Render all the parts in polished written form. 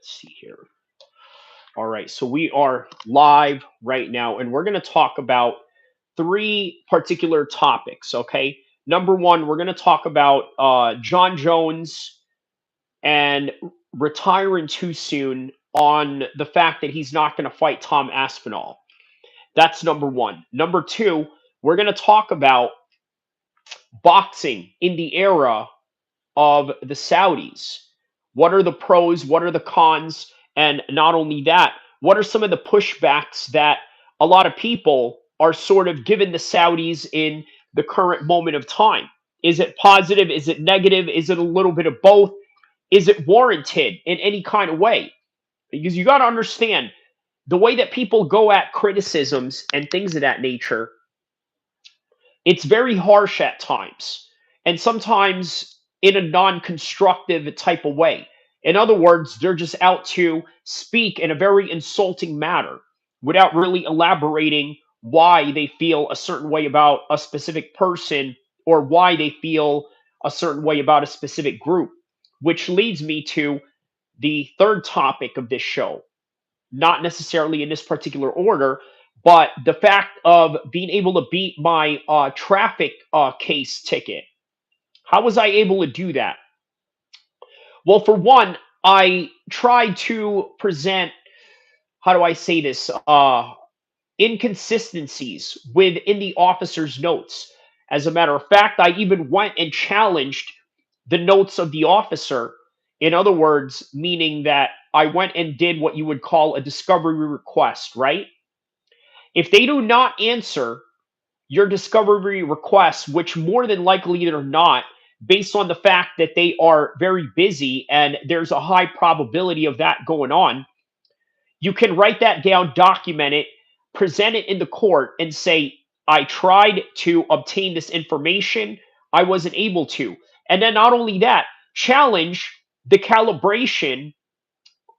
Let's see here. All right, so we are live right now, and we're going to talk about three particular topics. Okay, number one, we're going to talk about Jon Jones and retiring too soon on the fact that he's not going to fight Tom Aspinall. That's number one. Number two, we're going to talk about boxing in the era of the Saudis. What are the pros? What are the cons? And not only that, what are some of the pushbacks that a lot of people are sort of giving the Saudis in the current moment of time? Is it positive? Is it negative? Is it a little bit of both? Is it warranted in any kind of way? Because you got to understand the way that people go at criticisms and things of that nature, it's very harsh at times. And sometimes in a non constructive type of way. In other words, they're just out to speak in a very insulting manner without really elaborating why they feel a certain way about a specific person or why they feel a certain way about a specific group. Which leads me to the third topic of this show, not necessarily in this particular order, but the fact of being able to beat my traffic case ticket. How was I able to do that? Well, for one, I tried to present, how do I say this, inconsistencies within the officer's notes. As a matter of fact, I even went and challenged the notes of the officer. In other words, meaning that I went and did what you would call a discovery request, right? If they do not answer your discovery requests, which more than likely they're not, based on the fact that they are very busy and there's a high probability of that going on, you can write that down, document it, present it in the court, and say, I tried to obtain this information, I wasn't able to. And then not only that, challenge the calibration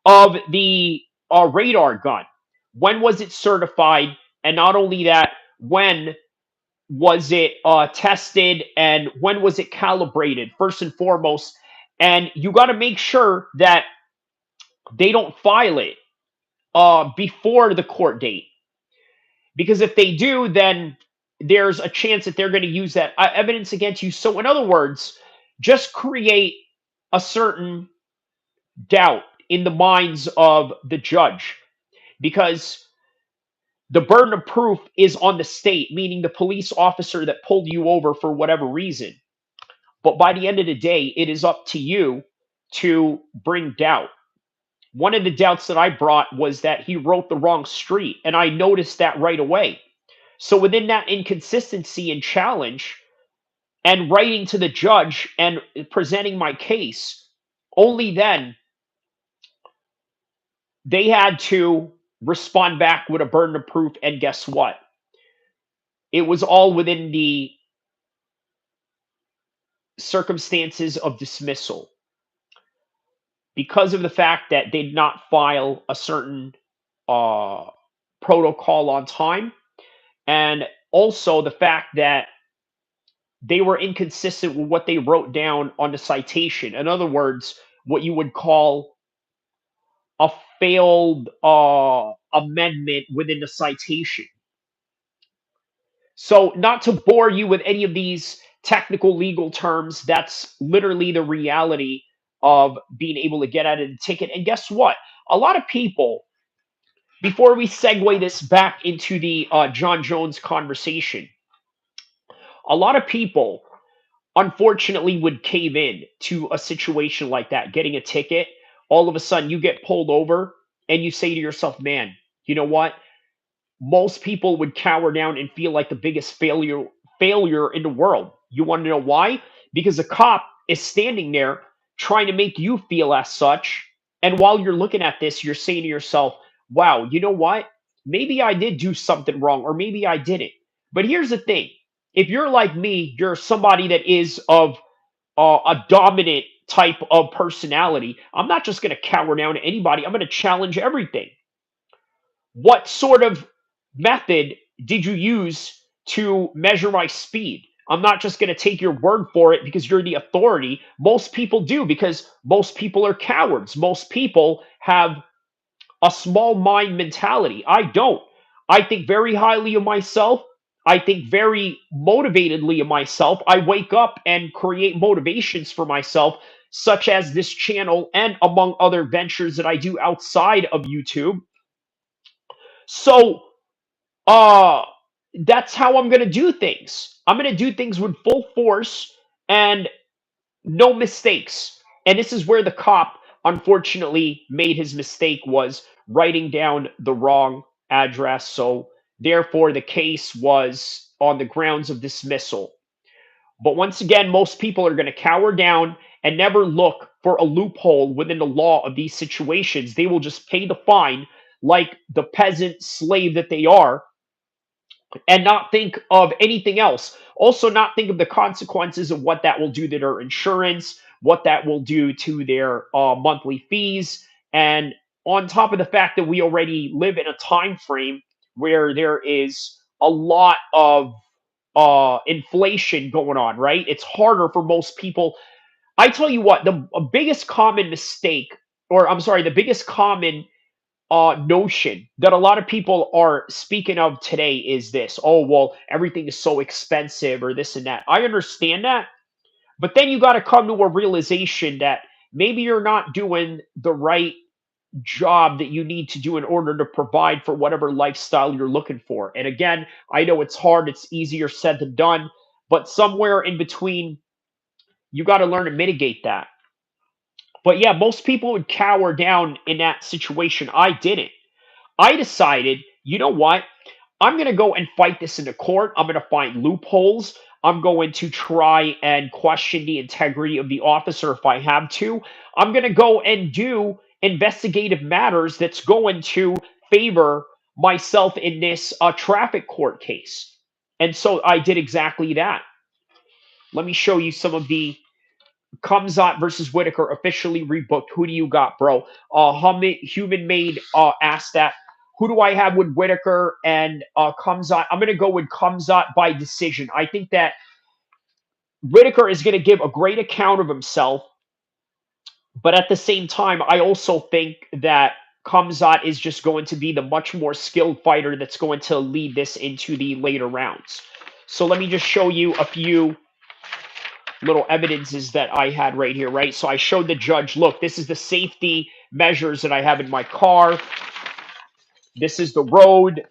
of the radar gun. When was it certified? And not only that, when was it tested and when was it calibrated, first and foremost? And you got to make sure that they don't file it before the court date. Because if they do, then there's a chance that they're going to use that evidence against you. So, in other words, just create a certain doubt in the minds of the judge because the burden of proof is on the state, meaning the police officer that pulled you over for whatever reason. But by the end of the day, it is up to you to bring doubt. One of the doubts that I brought was that he wrote the wrong street, and I noticed that right away. So within that inconsistency and challenge, and writing to the judge and presenting my case, only then they had to respond back with a burden of proof. And guess what? It was all within the circumstances of dismissal because of the fact that they did not file a certain uh, protocol on time, and also the fact that they were inconsistent with what they wrote down on the citation. In other words, what you would call a failed amendment within the citation. So, not to bore you with any of these technical legal terms, that's literally the reality of being able to get out of the ticket. And guess what? A lot of people, before we segue this back into the Jon Jones conversation, a lot of people unfortunately would cave in to a situation like that, getting a ticket. All of a sudden, you get pulled over and you say to yourself, man, you know what? Most people would cower down and feel like the biggest failure in the world. You want to know why? Because a cop is standing there trying to make you feel as such. And while you're looking at this, you're saying to yourself, wow, you know what? Maybe I did do something wrong, or maybe I didn't. But here's the thing. If you're like me, you're somebody that is of a dominant type of personality. I'm not just going to cower down to anybody. I'm going to challenge everything. What sort of method did you use to measure my speed? I'm not just going to take your word for it because you're the authority. Most people do because most people are cowards. Most people have a small mind mentality. I don't. I think very highly of myself. I think very motivatedly of myself. I wake up and create motivations for myself, such as this channel and among other ventures that I do outside of YouTube. So, uh, that's how I'm going to do things. I'm going to do things with full force and no mistakes. And this is where the cop unfortunately made his mistake, was writing down the wrong address. So therefore the case was on the grounds of dismissal. But once again, most people are going to cower down and never look for a loophole within the law of these situations. They will just pay the fine like the peasant slave that they are, and not think of anything else. Also, not think of the consequences of what that will do to their insurance, what that will do to their monthly fees, and on top of the fact that we already live in a time frame where there is a lot of inflation going on, right? It's harder for most people. I tell you what, the biggest common mistake, or I'm sorry, the biggest common notion that a lot of people are speaking of today is this: oh, well, everything is so expensive, or this and that. I understand that. But then you got to come to a realization that maybe you're not doing the right job that you need to do in order to provide for whatever lifestyle you're looking for. And again, I know it's hard, it's easier said than done, but somewhere in between, you got to learn to mitigate that. But yeah, most people would cower down in that situation. I didn't. I decided, you know what? I'm going to go and fight this into court. I'm going to find loopholes. I'm going to try and question the integrity of the officer if I have to. I'm going to go and do investigative matters that's going to favor myself in this traffic court case. And so I did exactly that. Let me show you some of the Kamzat versus Whitaker officially rebooked. Who do you got, bro? Human Made asked that. Who do I have with Whitaker and Kamzat? I'm going to go with Kamzat by decision. I think that Whitaker is going to give a great account of himself, but at the same time, I also think that Kamzat is just going to be the much more skilled fighter that's going to lead this into the later rounds. So let me just show you a few little evidences that I had right here, right? So I showed the judge, look, this is the safety measures that I have in my car. This is the road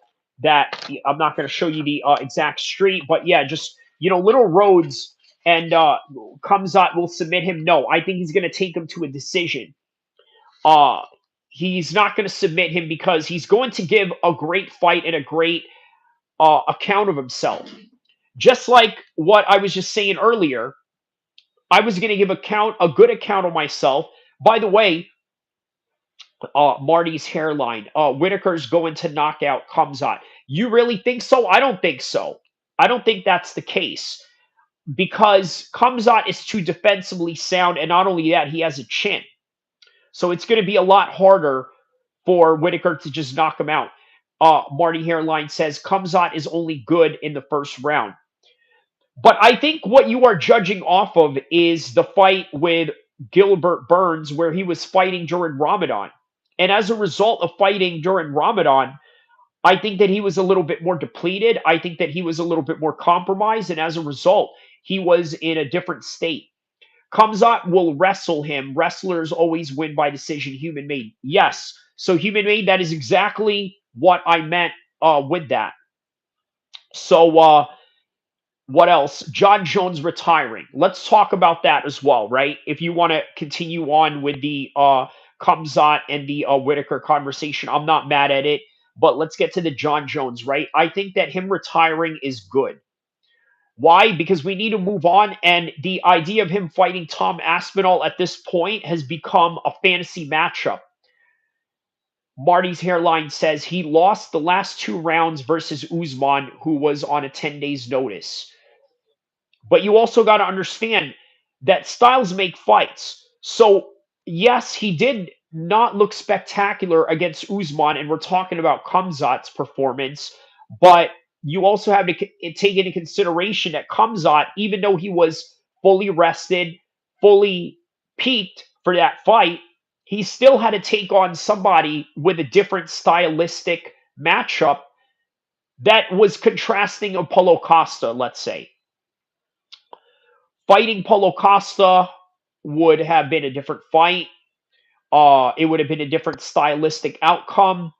that I'm not going to show you the exact street, but yeah, just, little roads. And Kamzat will submit him. No, I think he's going to take him to a decision. Uh, he's not going to submit him because he's going to give a great fight and a great account of himself. Just like what I was just saying earlier, I was going to give a good account of myself. By the way, Marty's hairline. Whitaker's going to knock out Kamzat. You really think so? I don't think so. I don't think that's the case because Kamzat is too defensively sound, and not only that, he has a chin. So it's going to be a lot harder for Whitaker to just knock him out. Marty Hairline says Kamzat is only good in the first round. But I think what you are judging off of is the fight with Gilbert Burns, where he was fighting during Ramadan. And as a result of fighting during Ramadan, I think that he was a little bit more depleted. I think that he was a little bit more compromised. And as a result, he was in a different state. Kamzat will wrestle him. Wrestlers always win by decision. Human Made. Yes. So Human Made, that is exactly what I meant with that. So what else? Jon Jones retiring. Let's talk about that as well, right? If you want to continue on with the Kamzat and the Whitaker conversation, I'm not mad at it. But let's get to the Jon Jones, right? I think that him retiring is good. Why? Because we need to move on. And the idea of him fighting Tom Aspinall at this point has become a fantasy matchup. Marty's hairline says he lost the last 2 rounds versus Usman, who was on a 10 days notice. But you also got to understand that styles make fights. So, yes, he did not look spectacular against Usman, and we're talking about Kamzat's performance, but you also have to take into consideration that Kamzat, even though he was fully rested, fully peaked for that fight, he still had to take on somebody with a different stylistic matchup that was contrasting of Paulo Costa, let's say. Fighting Paulo Costa would have been a different fight. It would have been a different stylistic outcome.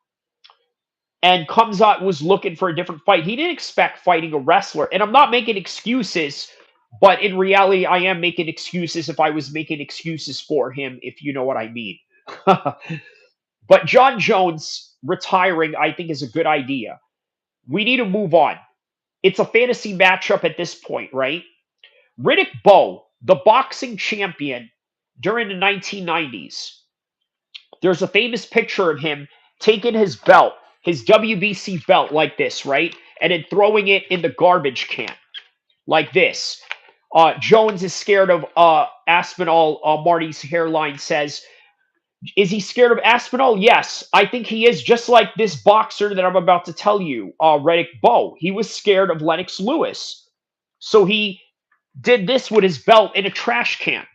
And Kamzat was looking for a different fight. He didn't expect fighting a wrestler. And I'm not making excuses, but in reality, I am making excuses if I was making excuses for him, if you know what I mean. But Jon Jones retiring, I think, is a good idea. We need to move on. It's a fantasy matchup at this point, right? Riddick Bowe, the boxing champion during the 1990s. There's a famous picture of him taking his belt, his WBC belt, like this, right? And then throwing it in the garbage can, like this. Jones is scared of Aspinall. Marty's hairline says, is he scared of Aspinall? Yes, I think he is, just like this boxer that I'm about to tell you, Riddick Bowe. He was scared of Lennox Lewis. So he did this with his belt in a trash can.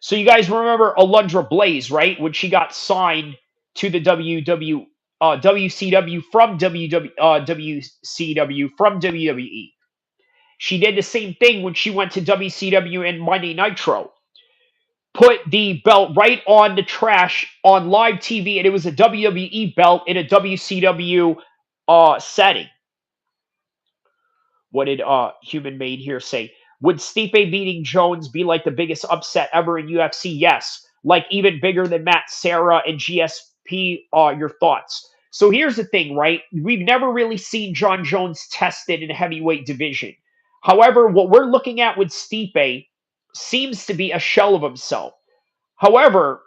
So you guys remember Alundra Blaze, right? When she got signed to the WCW from WCW from WWE. She did the same thing when she went to WCW and Monday Nitro. Put the belt right on the trash on live TV, and it was a WWE belt in a WCW setting. What did Human Made here say? Would Stipe beating Jones be like the biggest upset ever in UFC? Yes. Like even bigger than Matt Serra and GSP? Your thoughts? So here's the thing, right? We've never really seen Jon Jones tested in a heavyweight division. However, what we're looking at with Stipe seems to be a shell of himself. However,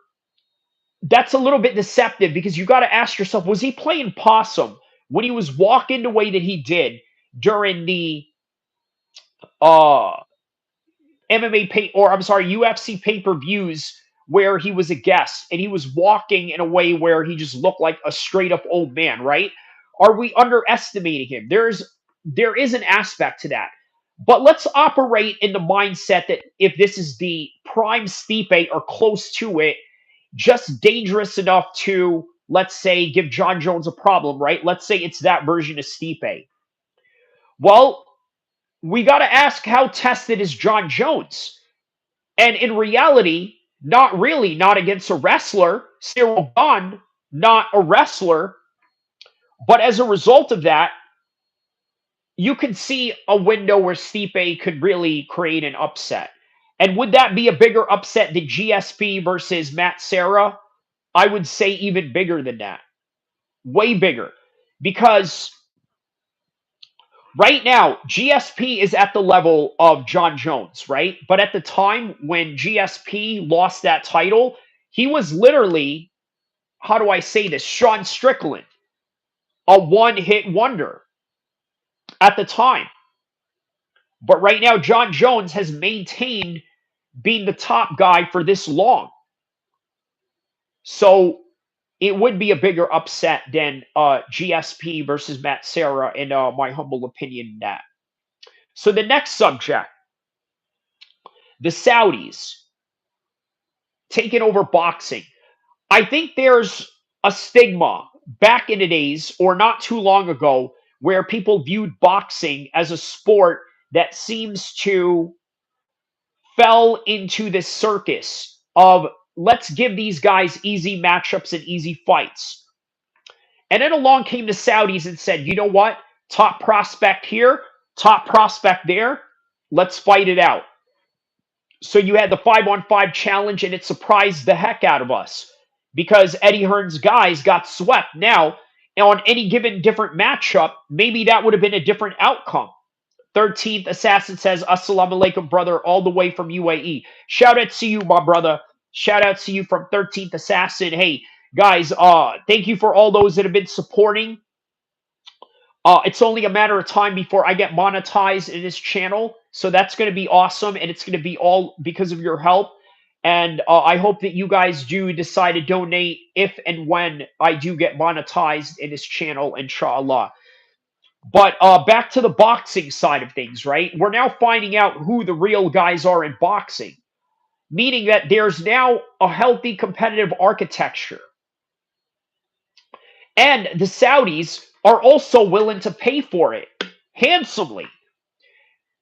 that's a little bit deceptive because you got to ask yourself, was he playing possum when he was walking the way that he did during the uh UFC pay-per-views where he was a guest and he was walking in a way where he just looked like a straight up old man, right? Are we underestimating him? There is an aspect to that. But let's operate in the mindset that if this is the prime Stipe or close to it, just dangerous enough to, let's say, give Jon Jones a problem, right? Let's say it's that version of Stipe. Well, we got to ask, how tested is Jon Jones? And in reality, not really, not against a wrestler. Cyril Gahn, not a wrestler. But as a result of that, you could see a window where Stipe could really create an upset. And would that be a bigger upset than GSP versus Matt Serra? I would say even bigger than that. Way bigger. Because right now, GSP is at the level of Jon Jones, right? But at the time when GSP lost that title, he was literally, how do I say this, Sean Strickland, a one hit wonder at the time. But right now, Jon Jones has maintained being the top guy for this long. So it would be a bigger upset than GSP versus Matt Serra, in my humble opinion. That. So the next subject, the Saudis taking over boxing. I think there's a stigma back in the days or not too long ago where people viewed boxing as a sport that seems to fell into this circus of let's give these guys easy matchups and easy fights. And then along came the Saudis and said, you know what? Top prospect here, top prospect there. Let's fight it out. So you had the 5-on-5 challenge, and it surprised the heck out of us because Eddie Hearn's guys got swept. Now, on any given different matchup, maybe that would have been a different outcome. 13th Assassin says, Assalamu alaikum, brother, all the way from UAE. Shout out to you, my brother. Shout out to you from 13th Assassin. Hey, guys, thank you for all those that have been supporting. It's only a matter of time before I get monetized in this channel. So that's going to be awesome. And it's going to be all because of your help. And I hope that you guys do decide to donate if and when I do get monetized in this channel, inshallah. But back to the boxing side of things, right? We're now finding out who the real guys are in boxing. meaning that there's now a healthy competitive architecture. And the Saudis are also willing to pay for it handsomely.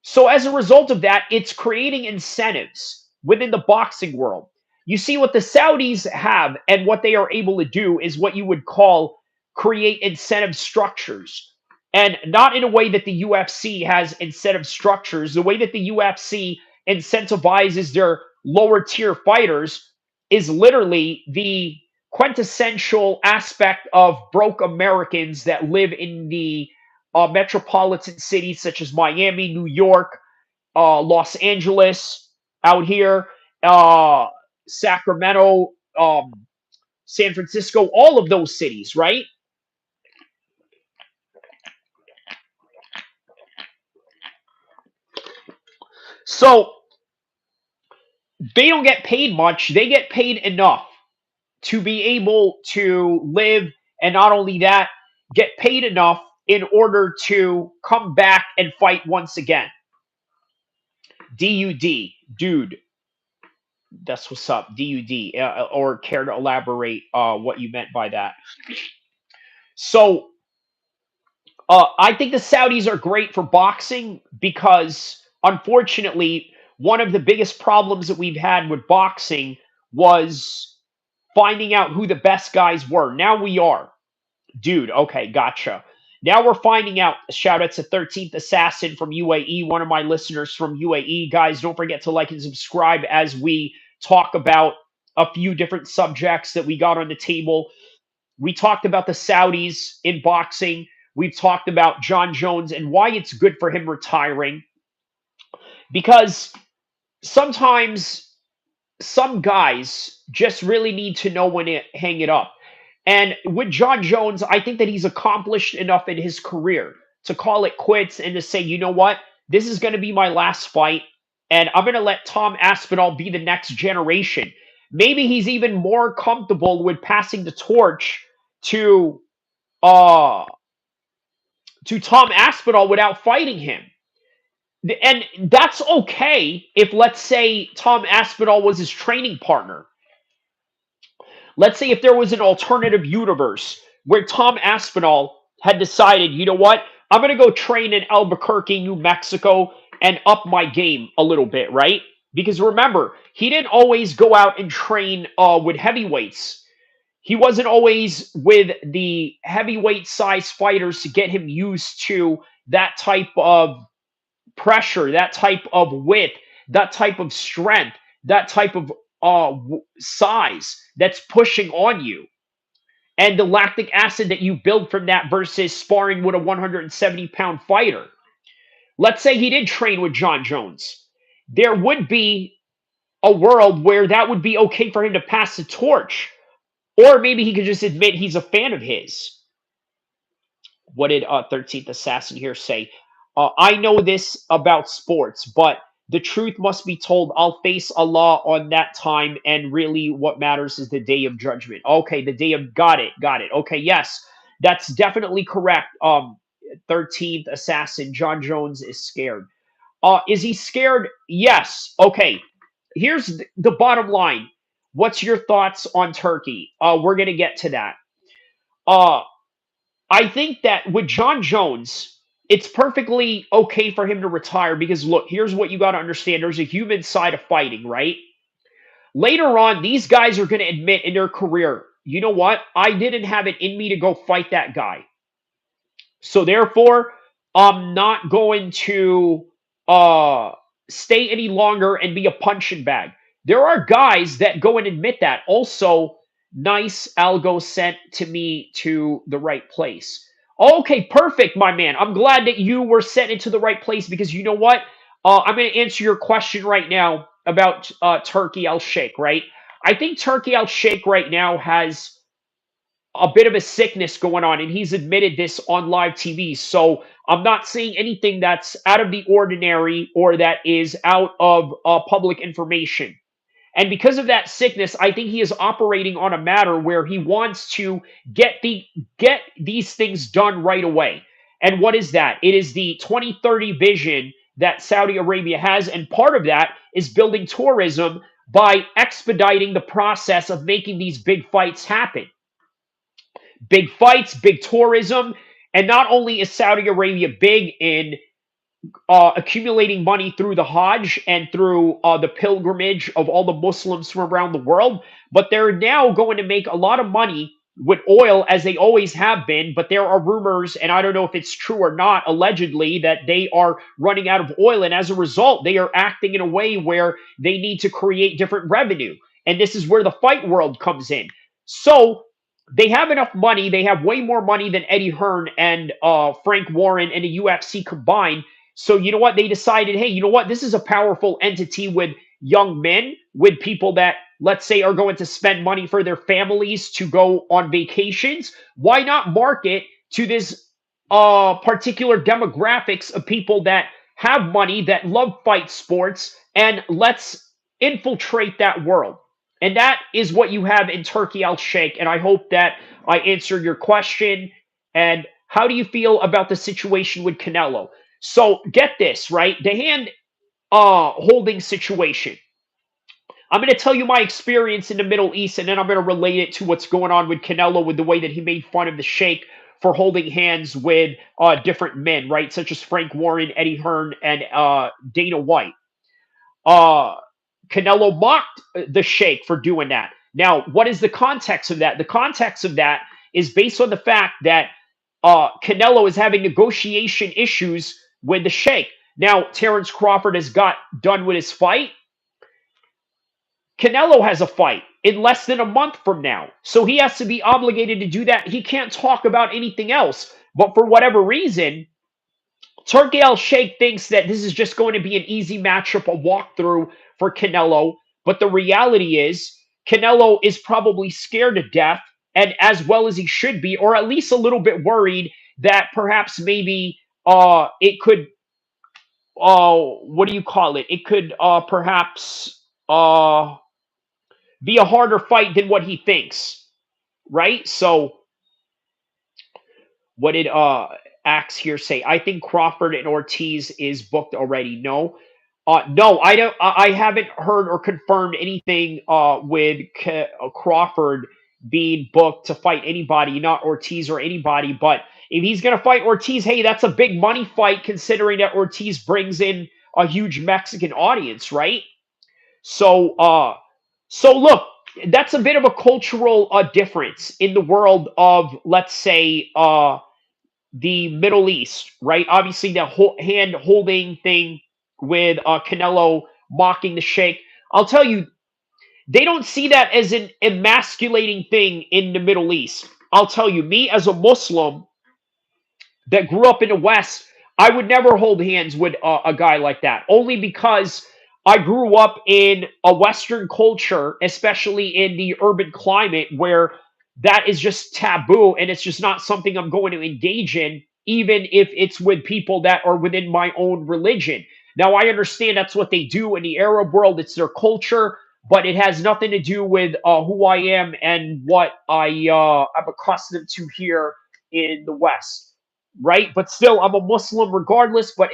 So as a result of that, it's creating incentives within the boxing world. You see, what the Saudis have and what they are able to do is what you would call create incentive structures. And not in a way that the UFC has incentive structures. The way that the UFC incentivizes their lower tier fighters is literally the quintessential aspect of broke Americans that live in the metropolitan cities such as Miami, New York, Los Angeles, out here, uh, Sacramento, San Francisco, all of those cities, right? So they don't get paid much. They get paid enough to be able to live, and not only that, get paid enough in order to come back and fight once again. DUD, dude, that's what's up. DUD, or care to elaborate what you meant by that? So I think the Saudis are great for boxing because, unfortunately, one of the biggest problems that we've had with boxing was finding out who the best guys were. Now we are. Dude, okay, gotcha. Now we're finding out. Shout out to 13th Assassin from UAE, one of my listeners from UAE. Guys, don't forget to like and subscribe as we talk about a few different subjects that we got on the table. We talked about the Saudis in boxing. We've talked about Jon Jones and why it's good for him retiring. Because sometimes some guys just really need to know when to hang it up. And with Jon Jones, I think that he's accomplished enough in his career to call it quits and to say, you know what, this is going to be my last fight, and I'm going to let Tom Aspinall be the next generation. Maybe he's even more comfortable with passing the torch to uh to Tom Aspinall without fighting him. And that's okay if, let's say, Tom Aspinall was his training partner. Let's say if there was an alternative universe where Tom Aspinall had decided, you know what, I'm going to go train in Albuquerque, New Mexico, and up my game a little bit, right? Because remember, he didn't always go out and train with heavyweights. He wasn't always with the heavyweight size fighters to get him used to that type of pressure, that type of width, that type of strength, that type of size that's pushing on you, and the lactic acid that you build from that versus sparring with a 170-pound fighter. Let's say he did train with Jon Jones. There would be a world where that would be okay for him to pass the torch. Or maybe he could just admit he's a fan of his. What did 13th Assassin here say? I know this about sports, but the truth must be told. I'll face Allah on that time, and really what matters is the day of judgment. Okay, the day of, got it, got it. Okay, yes, that's definitely correct. 13th Assassin, Jon Jones is scared. Is he scared? Yes. Okay, here's the bottom line. What's your thoughts on Turkey? We're gonna get to that. Uh, I think that with Jon Jones, it's perfectly okay for him to retire because, look, here's what you got to understand: there's a human side of fighting, right? Later on, these guys are going to admit in their career, you know what? I didn't have it in me to go fight that guy. So therefore, I'm not going to uh, stay any longer and be a punching bag. There are guys that go and admit that. Also, nice algo sent to me to the right place. Okay, perfect, my man. I'm glad that you were sent into the right place because you know what? I'm going to answer your question right now about Turkey Al Sheikh, right? I think Turkey Al Sheikh right now has a bit of a sickness going on, and he's admitted this on live TV. So I'm not saying anything that's out of the ordinary or that is out of public information. And because of that sickness, I think he is operating on a matter where he wants to get these things done right away. And what is that? It is the 2030 vision that Saudi Arabia has, and part of that is building tourism by expediting the process of making these big fights happen. Big fights, big tourism, and not only is Saudi Arabia big in accumulating money through the Hajj and through the pilgrimage of all the Muslims from around the world. But they're now going to make a lot of money with oil as they always have been. But there are rumors, and I don't know if it's true or not, allegedly, that they are running out of oil. And as a result, they are acting in a way where they need to create different revenue. And this is where the fight world comes in. So they have enough money. They have way more money than Eddie Hearn and Frank Warren and the UFC combined. So you know what? They decided, hey, you know what? This is a powerful entity with young men, with people that, let's say, are going to spend money for their families to go on vacations. Why not market to this particular demographics of people that have money, that love fight sports, and let's infiltrate that world. And that is what you have in Turkey El-Sheikh. And I hope that I answered your question. And how do you feel about the situation with Canelo? So get this, right? The hand holding situation. I'm going to tell you my experience in the Middle East, and then I'm going to relate it to what's going on with Canelo, with the way that he made fun of the Sheikh for holding hands with different men, right? Such as Frank Warren, Eddie Hearn, and Dana White. Uh, Canelo mocked the Sheikh for doing that. Now, what is the context of that? The context of that is based on the fact that Canelo is having negotiation issues with the Sheikh. Now, Terrence Crawford has got done with his fight. Canelo has a fight in less than a month from now. So he has to be obligated to do that. He can't talk about anything else. But for whatever reason, Turkey Al-Sheikh thinks that this is just going to be an easy matchup, a walkthrough for Canelo. But the reality is, Canelo is probably scared to death, and as well as he should be, or at least a little bit worried that perhaps maybe it could, what do you call it? It could perhaps be a harder fight than what he thinks, right? So what did Axe here say? I think Crawford and Ortiz is booked already. No, no, I don't. I haven't heard or confirmed anything with Crawford being booked to fight anybody, not Ortiz or anybody. But if he's gonna fight Ortiz, hey, that's a big money fight considering that Ortiz brings in a huge Mexican audience, right? So, so look, that's a bit of a cultural difference in the world of, let's say, the Middle East, right? Obviously, the hand holding thing with Canelo mocking the Sheikh. I'll tell you, they don't see that as an emasculating thing in the Middle East. I'll tell you, me as a Muslim that grew up in the West, I would never hold hands with a guy like that, only because I grew up in a Western culture, especially in the urban climate, where that is just taboo and it's just not something I'm going to engage in, even if it's with people that are within my own religion. Now, I understand that's what they do in the Arab world, it's their culture, but it has nothing to do with who I am and what I'm accustomed to here in the West, right? But still, I'm a Muslim regardless. But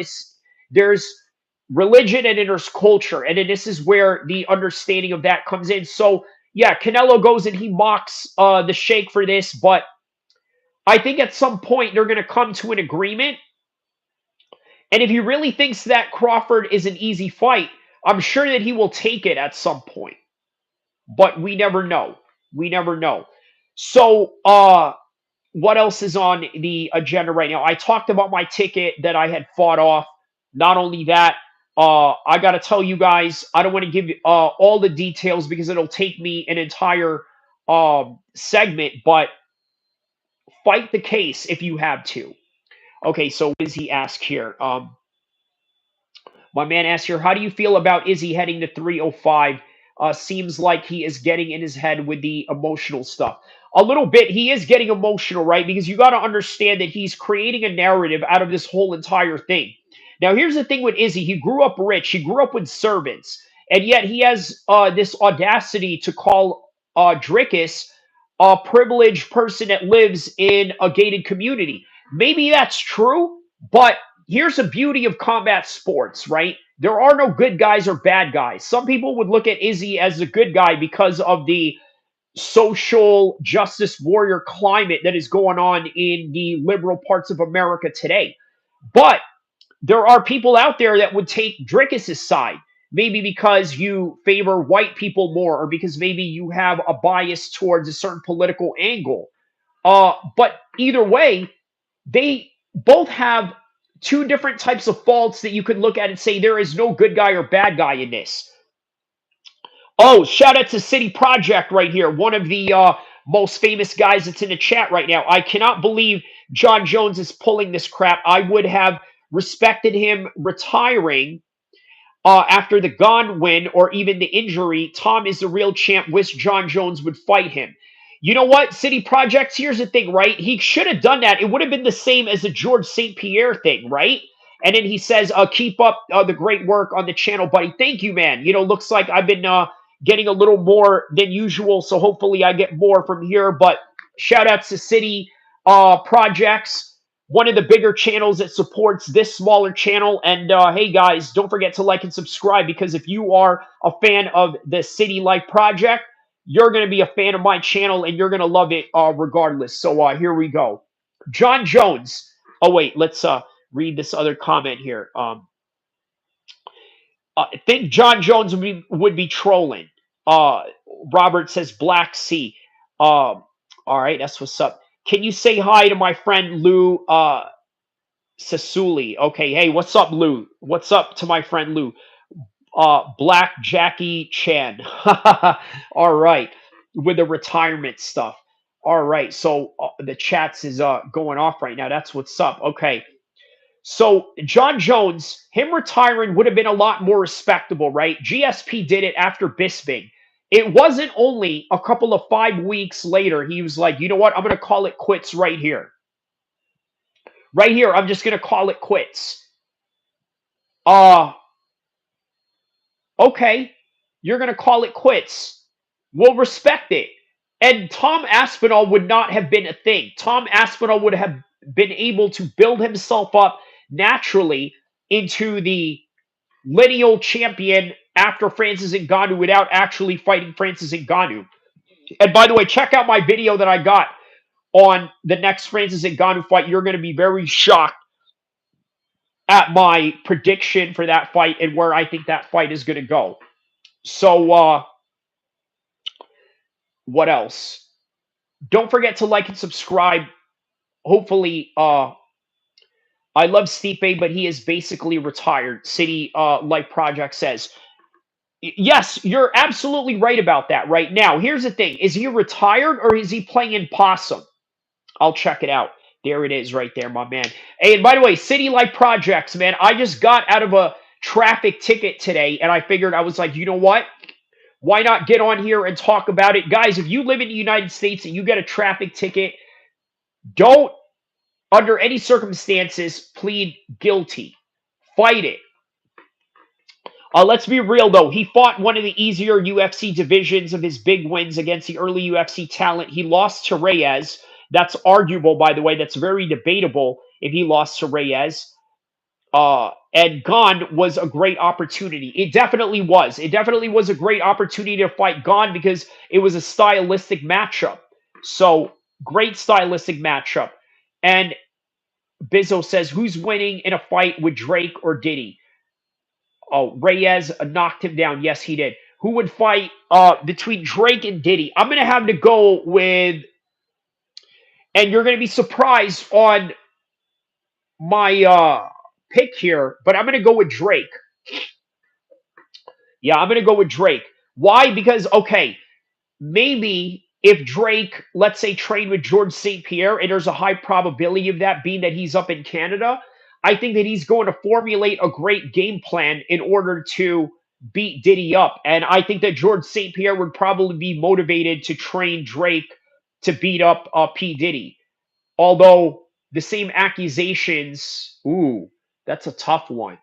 there's religion and then there's culture, and then this is where the understanding of that comes in. So yeah, Canelo goes and he mocks the Sheikh for this, but I think at some point they're going to come to an agreement. And if he really thinks that Crawford is an easy fight, I'm sure that he will take it at some point. But we never know. We never know. So, what else is on the agenda right now? I talked about my ticket that I had fought off. Not only that, I got to tell you guys, I don't want to give you all the details because it'll take me an entire segment, but fight the case if you have to. Okay, so what does he ask here? My man asks here, how do you feel about Izzy heading to 305? Seems like he is getting in his head with the emotional stuff. A little bit, he is getting emotional, right? Because you got to understand that he's creating a narrative out of this whole entire thing. Now, here's the thing with Izzy. He grew up rich. He grew up with servants. And yet he has this audacity to call Drickus a privileged person that lives in a gated community. Maybe that's true, but here's the beauty of combat sports, right? there are no good guys or bad guys. Some people would look at Izzy as a good guy because of the social justice warrior climate that is going on in the liberal parts of America today. But there are people out there that would take Dricus's side, maybe because you favor white people more, or because maybe you have a bias towards a certain political angle. But either way, they both have two different types of faults that you could look at and say there is no good guy or bad guy in this. Oh, shout out to City Project right here, one of the most famous guys that's in the chat right now. I cannot believe Jon Jones is pulling this crap. I would have respected him retiring after the Gone win or even the injury. Tom is the real champ. Wish Jon Jones would fight him. You know what, City Projects? Here's the thing, right? He should have done that. It would have been the same as the George St. Pierre thing, right? And then he says, keep up the great work on the channel, buddy. Thank you, man. You know, looks like I've been getting a little more than usual, so hopefully I get more from here. But shout outs to City Projects, one of the bigger channels that supports this smaller channel. And hey, guys, don't forget to like and subscribe, because if you are a fan of the City Life Project, you're going to be a fan of my channel, and you're going to love it regardless. So here we go. Jon Jones. Oh, wait, let's read this other comment here. I think Jon Jones would be trolling. Robert says Black Sea. All right, that's what's up. Can you say hi to my friend Lou Sasuli? Okay, hey, what's up, Lou? What's up to my friend Lou? Black Jackie Chan. All right, with the retirement stuff. All right, so the chats is going off right now. That's what's up. Okay, so Jon Jones, him retiring would have been a lot more respectable, right? GSP did it after Bisping. It wasn't only a couple of 5 weeks later he was like, you know what? I'm going to call it quits right here. Right here, I'm just going to call it quits. Okay, you're going to call it quits. We'll respect it. And Tom Aspinall would not have been a thing. Tom Aspinall would have been able to build himself up naturally into the lineal champion after Francis Ngannou without actually fighting Francis Ngannou. And by the way, check out my video that I got on the next Francis Ngannou fight. You're going to be very shocked at my prediction for that fight and where I think that fight is going to go. So, what else? Don't forget to like and subscribe. Hopefully, I love Stipe, but he is basically retired. City Life Project says. Yes, you're absolutely right about that right now. Here's the thing. Is he retired or is he playing in Possum? I'll check it out. There it is right there, my man. Hey, and by the way, City Life Projects, man, I just got out of a traffic ticket today, and I figured, I was like, you know what? Why not get on here and talk about it? Guys, if you live in the United States and you get a traffic ticket, don't, under any circumstances, plead guilty. Fight it. Let's be real, though. He fought one of the easier UFC divisions of his big wins against the early UFC talent. He lost to Reyes. That's arguable, by the way. That's very debatable if he lost to Reyes. And Gane was a great opportunity. It definitely was. It definitely was a great opportunity to fight Gane because it was a stylistic matchup. So, great stylistic matchup. And Bizzo says, who's winning in a fight with Drake or Diddy? Oh, Reyes knocked him down. Yes, he did. Who would fight between Drake and Diddy? I'm going to have to go with, and you're going to be surprised on my pick here, but I'm going to go with Drake. Yeah, I'm going to go with Drake. Why? Because, okay, maybe if Drake, let's say, trained with George St. Pierre, and there's a high probability of that being that he's up in Canada, I think that he's going to formulate a great game plan in order to beat Diddy up. And I think that George St. Pierre would probably be motivated to train Drake to beat up P. Diddy. Although the same accusations, ooh, that's a tough one.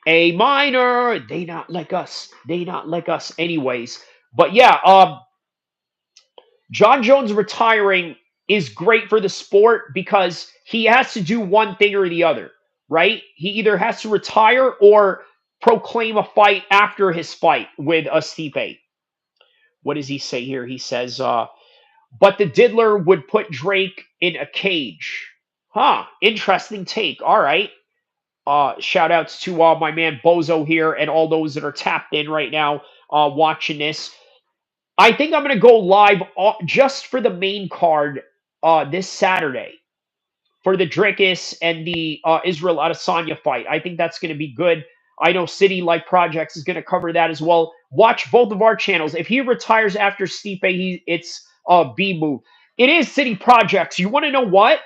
A minor, they not like us. They not like us anyways. But yeah, Jon Jones retiring is great for the sport because he has to do one thing or the other, right? He either has to retire or proclaim a fight after his fight with Stipe. What does he say here? He says, but the diddler would put Drake in a cage. Huh. Interesting take. All right. Shout outs to my man Bozo here and all those that are tapped in right now watching this. I think I'm going to go live just for the main card this Saturday for the Drickus and the Israel Adesanya fight. I think that's going to be good. I know City Like Projects is going to cover that as well. Watch both of our channels. If he retires after Stipe, it's a B move. It is City Projects. You want to know what?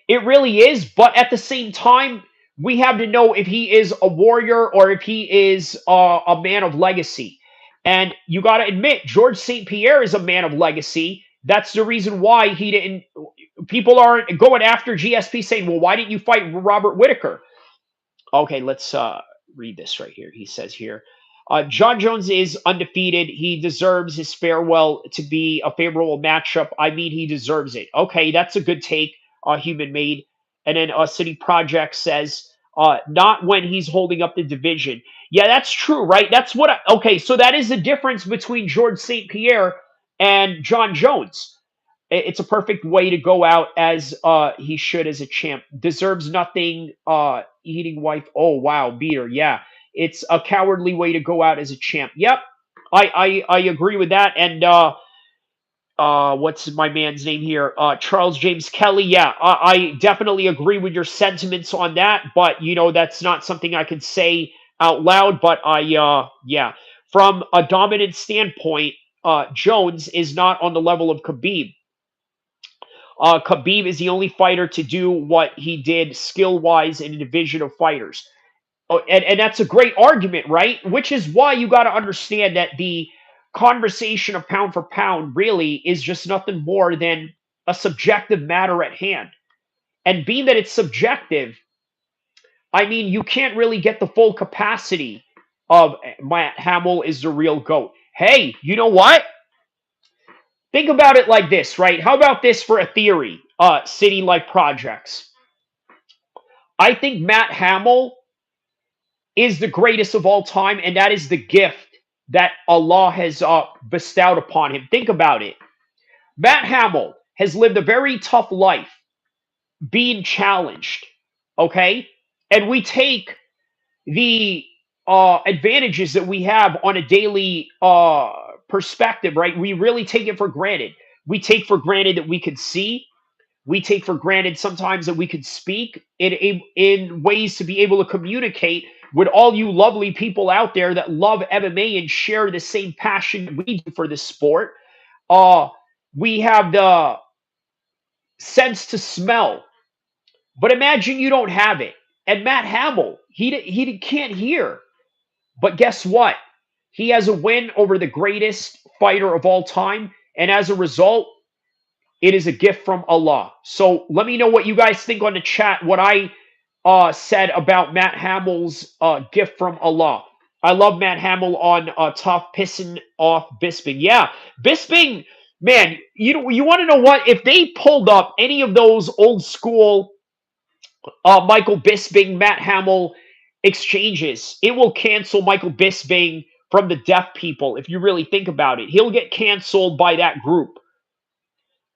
It really is, but at the same time, we have to know if he is a warrior or if he is a man of legacy. And you got to admit, George St. Pierre is a man of legacy. That's the reason why he didn't. People aren't going after GSP saying, well, why didn't you fight Robert Whitaker? Okay, let's read this right here. He says here, Jon Jones is undefeated. He deserves his farewell to be a favorable matchup. I mean, he deserves it. Okay, that's a good take, human made. And then City Project says, not when he's holding up the division. Yeah, that's true, right? That's what okay, so that is the difference between George St. Pierre and Jon Jones. It's a perfect way to go out as he should as a champ. Deserves nothing. Eating wife. Oh wow, beater. Yeah, it's a cowardly way to go out as a champ. Yep, I agree with that. And what's my man's name here? Charles James Kelly. Yeah, I definitely agree with your sentiments on that. But you know that's not something I can say out loud. But yeah, from a dominant standpoint, Jones is not on the level of Khabib. Khabib is the only fighter to do what he did skill wise in a division of fighters. Oh, and that's a great argument, right? Which is why you got to understand that the conversation of pound for pound really is just nothing more than a subjective matter at hand. And being that it's subjective, I mean, you can't really get the full capacity of Matt Hamill is the real GOAT. Hey, you know what? Think about it like this, right? How about this for a theory? City Like Projects. I think Matt Hamill is the greatest of all time, and that is the gift that Allah has bestowed upon him. Think about it. Matt Hamill has lived a very tough life being challenged, okay? And we take the advantages that we have on a daily perspective, right? We really take it for granted. We take for granted that we could see. We take for granted sometimes that we could speak in ways to be able to communicate with all you lovely people out there that love MMA and share the same passion we do for this sport. We have the sense to smell, but imagine you don't have it. And Matt Hamill, he can't hear. But guess what? He has a win over the greatest fighter of all time. And as a result, it is a gift from Allah. So let me know what you guys think on the chat, what I said about Matt Hamill's gift from Allah. I love Matt Hamill on Tough pissing off Bisping. Yeah, Bisping, man, you want to know what? If they pulled up any of those old school Michael Bisping, Matt Hamill exchanges, it will cancel Michael Bisping from the deaf people. If you really think about it, he'll get canceled by that group.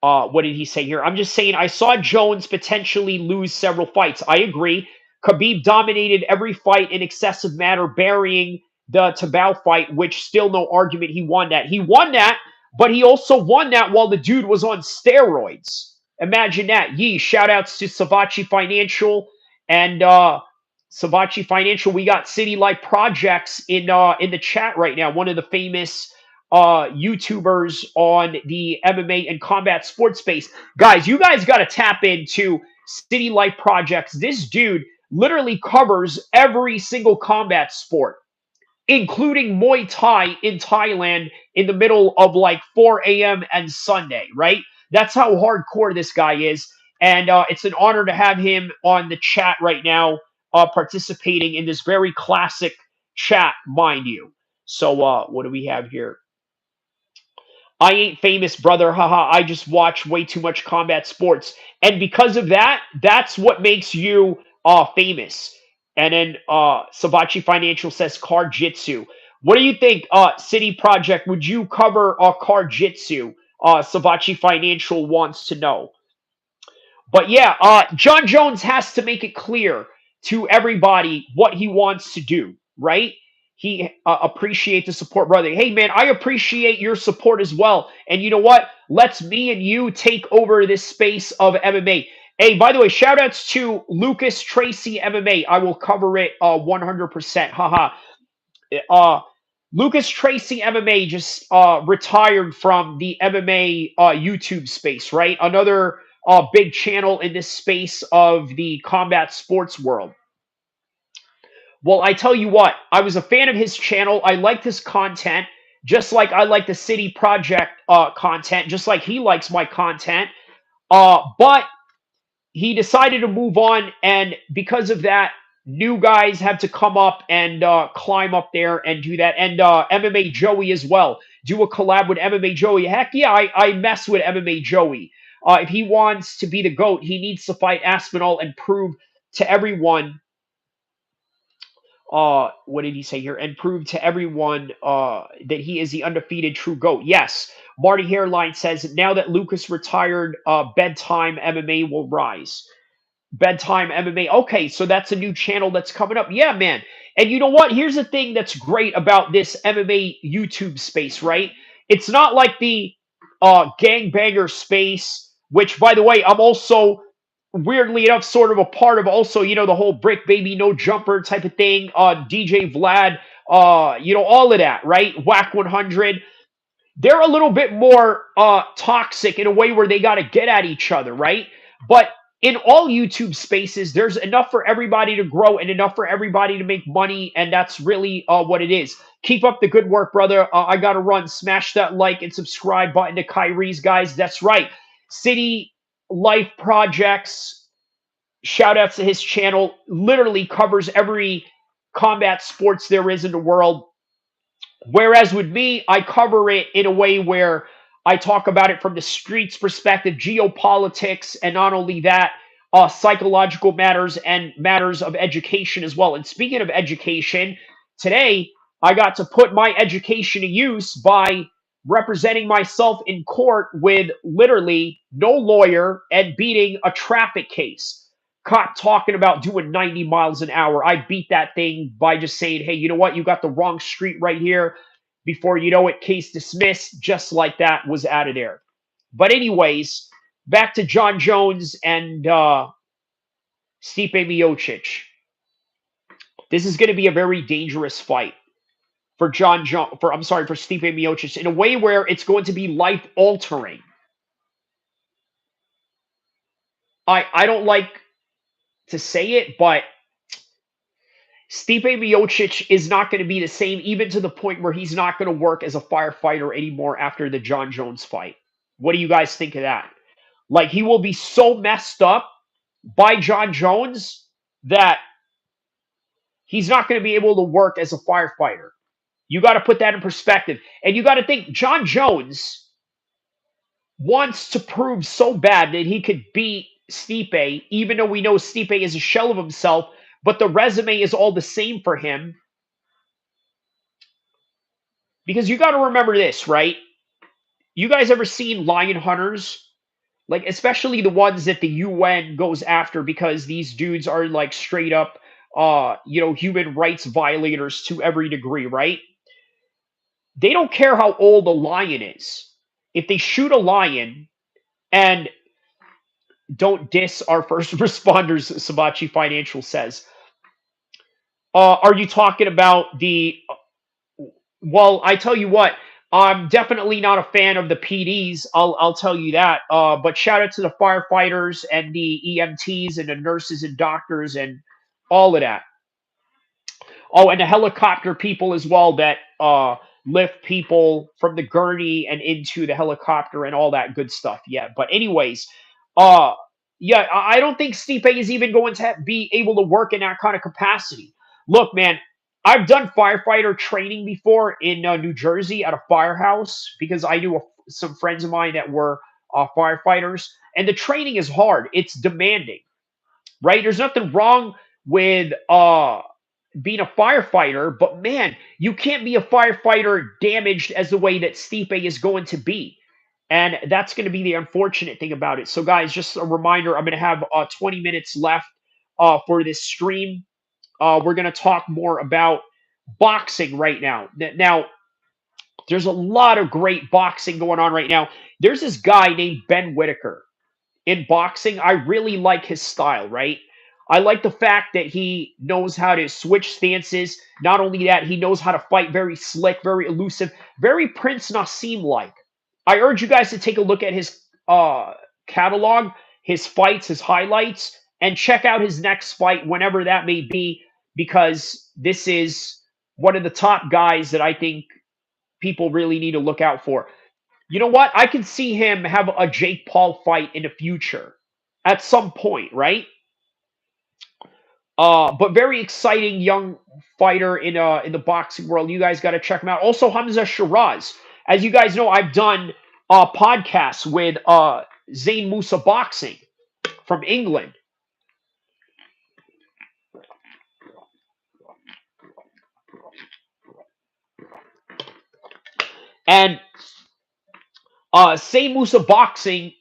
What did he say here? I'm just saying I saw Jones potentially lose several fights. I agree. Khabib dominated every fight in excessive manner, burying the Tabao fight, which still no argument he won that. He won that, but he also won that while the dude was on steroids. Imagine that. Yee, shout outs to Savachi Financial and Savachi Financial. We got City Life Projects in the chat right now. One of the famous YouTubers on the MMA and combat sports space. Guys, you guys got to tap into City Life Projects. This dude literally covers every single combat sport, including Muay Thai in Thailand in the middle of like 4 a.m. and Sunday, right? That's how hardcore this guy is. And it's an honor to have him on the chat right now, participating in this very classic chat, mind you. So what do we have here? I ain't famous, brother. Haha. I just watch way too much combat sports. And because of that, that's what makes you famous. And then Sabachi Financial says car jitsu. What do you think, City Project? Would you cover car jitsu? Sabachi Financial wants to know. But yeah, Jon Jones has to make it clear to everybody what he wants to do, right? He appreciate the support, brother. Hey, man, I appreciate your support as well. And you know what? Let's me and you take over this space of MMA. Hey, by the way, shout outs to Lucas Tracy MMA. I will cover it 100%. Haha. Uh, Lucas Tracy MMA just retired from the MMA YouTube space, right? Another big channel in this space of the combat sports world. Well, I tell you what, I was a fan of his channel. I liked his content, just like I like the City Project content, just like he likes my content. But he decided to move on, and because of that, new guys had to come up and climb up there and do that. And MMA Joey as well, do a collab with MMA Joey. Heck yeah, I mess with MMA Joey. If he wants to be the GOAT, he needs to fight Aspinall and prove to everyone. What did he say here? And prove to everyone that he is the undefeated true GOAT. Yes, Marty Hairline says now that Lucas retired, bedtime MMA will rise. Bedtime MMA. Okay, so that's a new channel that's coming up. Yeah, man. And you know what? Here's the thing that's great about this MMA YouTube space, right? It's not like the gangbanger space, which, by the way, I'm also weirdly enough sort of a part of. Also, the whole brick baby no jumper type of thing. DJ Vlad, all of that, right? Whack 100. They're a little bit more toxic in a way where they got to get at each other, right? But in all YouTube spaces, there's enough for everybody to grow and enough for everybody to make money, and that's really what it is. Keep up the good work, brother. I gotta run. Smash that like and subscribe button to Kyrie's guys. That's right. City Life Projects. Shout outs to his channel. Literally covers every combat sports there is in the world. Whereas with me, I cover it in a way where I talk about it from the streets perspective, geopolitics, and not only that, psychological matters and matters of education as well. And speaking of education, today I got to put my education to use by representing myself in court with literally no lawyer and beating a traffic case. Caught talking about doing 90 miles an hour. I beat that thing by just saying, hey, you know what? You got the wrong street right here. Before you know it, case dismissed. Just like that, was out of there. But anyways, back to Jon Jones and Stipe Miocic. This is going to be a very dangerous fight for for Stipe Miocic in a way where it's going to be life altering. I don't like to say it, but Stipe Miocic is not going to be the same, even to the point where he's not going to work as a firefighter anymore after the Jon Jones fight. What do you guys think of that? Like, he will be so messed up by Jon Jones that he's not going to be able to work as a firefighter. You got to put that in perspective. And you got to think Jon Jones wants to prove so bad that he could beat Stipe, even though we know Stipe is a shell of himself, but the resume is all the same for him. Because you got to remember this, right? You guys ever seen lion hunters? Like, especially the ones that the UN goes after because these dudes are like straight up, human rights violators to every degree, right? They don't care how old a lion is. If they shoot a lion, and don't diss our first responders, Sabachi Financial says. Are you talking about the? Well, I tell you what, I'm definitely not a fan of the PDs. I'll tell you that. But shout out to the firefighters and the EMTs and the nurses and doctors and all of that. Oh, and the helicopter people as well that lift people from the gurney and into the helicopter and all that good stuff. Yeah. But anyways, uh, yeah, I don't think Stipe is even going to be able to work in that kind of capacity. Look, man, I've done firefighter training before in New Jersey at a firehouse because I knew some friends of mine that were firefighters, and the training is hard. It's demanding, right? There's nothing wrong with being a firefighter, but man, you can't be a firefighter damaged as the way that Stipe is going to be. And that's going to be the unfortunate thing about it. So, guys, just a reminder, I'm going to have 20 minutes left for this stream. We're going to talk more about boxing right now. Now, there's a lot of great boxing going on right now. There's this guy named Ben Whitaker in boxing. I really like his style, right? I like the fact that he knows how to switch stances. Not only that, he knows how to fight very slick, very elusive, very Prince Nassim like. I urge you guys to take a look at his catalog, his fights, his highlights, and check out his next fight whenever that may be, because this is one of the top guys that I think people really need to look out for. You know what? I can see him have a Jake Paul fight in the future at some point, right? But very exciting young fighter in the boxing world. You guys got to check him out. Also, Hamza Shiraz. As you guys know, I've done podcasts with Zain Musa Boxing from England. And Zain Musa Boxing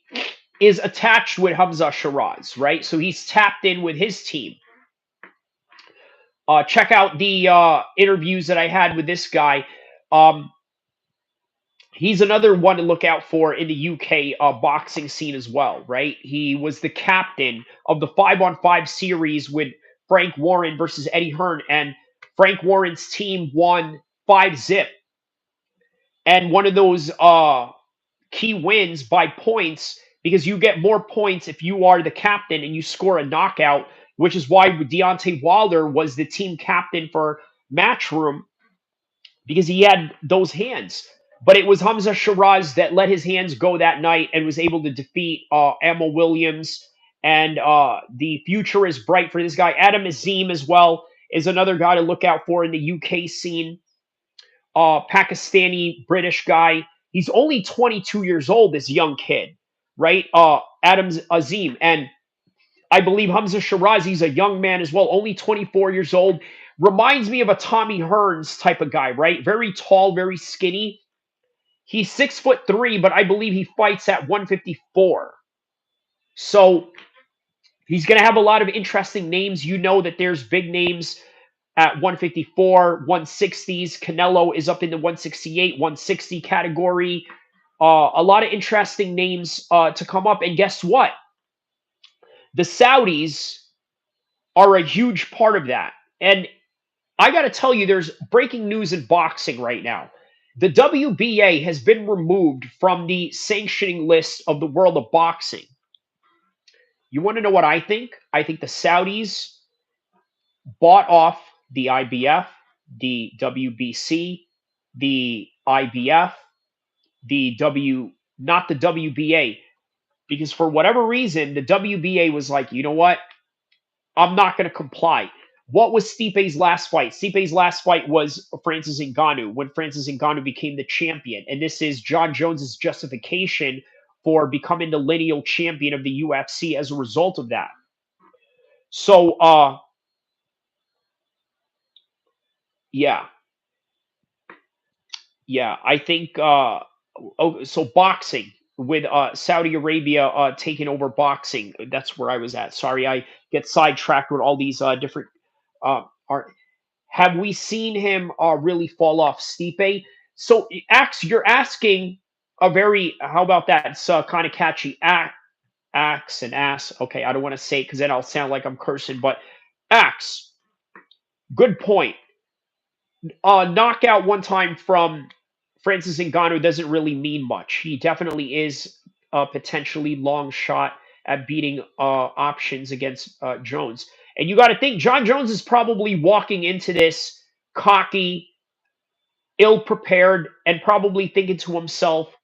is attached with Hamza Shiraz, right? So he's tapped in with his team. Check out the interviews that I had with this guy. Um, he's another one to look out for in the UK boxing scene as well, right? He was the captain of the 5-on-5 series with Frank Warren versus Eddie Hearn, and Frank Warren's team won 5-zip. And one of those key wins by points, because you get more points if you are the captain and you score a knockout, which is why Deontay Wilder was the team captain for Matchroom, because he had those hands. But it was Hamza Shiraz that let his hands go that night and was able to defeat Emma Williams. And the future is bright for this guy. Adam Azim as well is another guy to look out for in the UK scene. Pakistani British guy. He's only 22 years old, this young kid, right? Adam Azim. And I believe Hamza Shiraz, he's a young man as well, only 24 years old. Reminds me of a Tommy Hearns type of guy, right? Very tall, very skinny. He's 6'3", but I believe he fights at 154. So he's going to have a lot of interesting names. You know that there's big names at 154, 160s. Canelo is up in the 168, 160 category. A lot of interesting names to come up. And guess what? The Saudis are a huge part of that. And I got to tell you, there's breaking news in boxing right now. The WBA has been removed from the sanctioning list of the world of boxing. You want to know what I think? I think the Saudis bought off the IBF, the WBC, the IBF, not the WBA, because for whatever reason, the WBA was like, you know what? I'm not going to comply. What was Stipe's last fight? Stipe's last fight was Francis Ngannou, when Francis Ngannou became the champion. And this is Jon Jones's justification for becoming the lineal champion of the UFC as a result of that. So, yeah. Yeah, I think so boxing with Saudi Arabia taking over boxing. That's where I was at. Sorry, I get sidetracked with all these different are have we seen him really fall off Stipe? So you're asking a very, how about that? It's kind of catchy. Axe and ass. Okay, I don't want to say it because then I'll sound like I'm cursing, but axe. Good point. Knockout one time from Francis Ngannou doesn't really mean much. He definitely is a potentially long shot at beating options against Jones. And you got to think Jon Jones is probably walking into this cocky, ill prepared, and probably thinking to himself,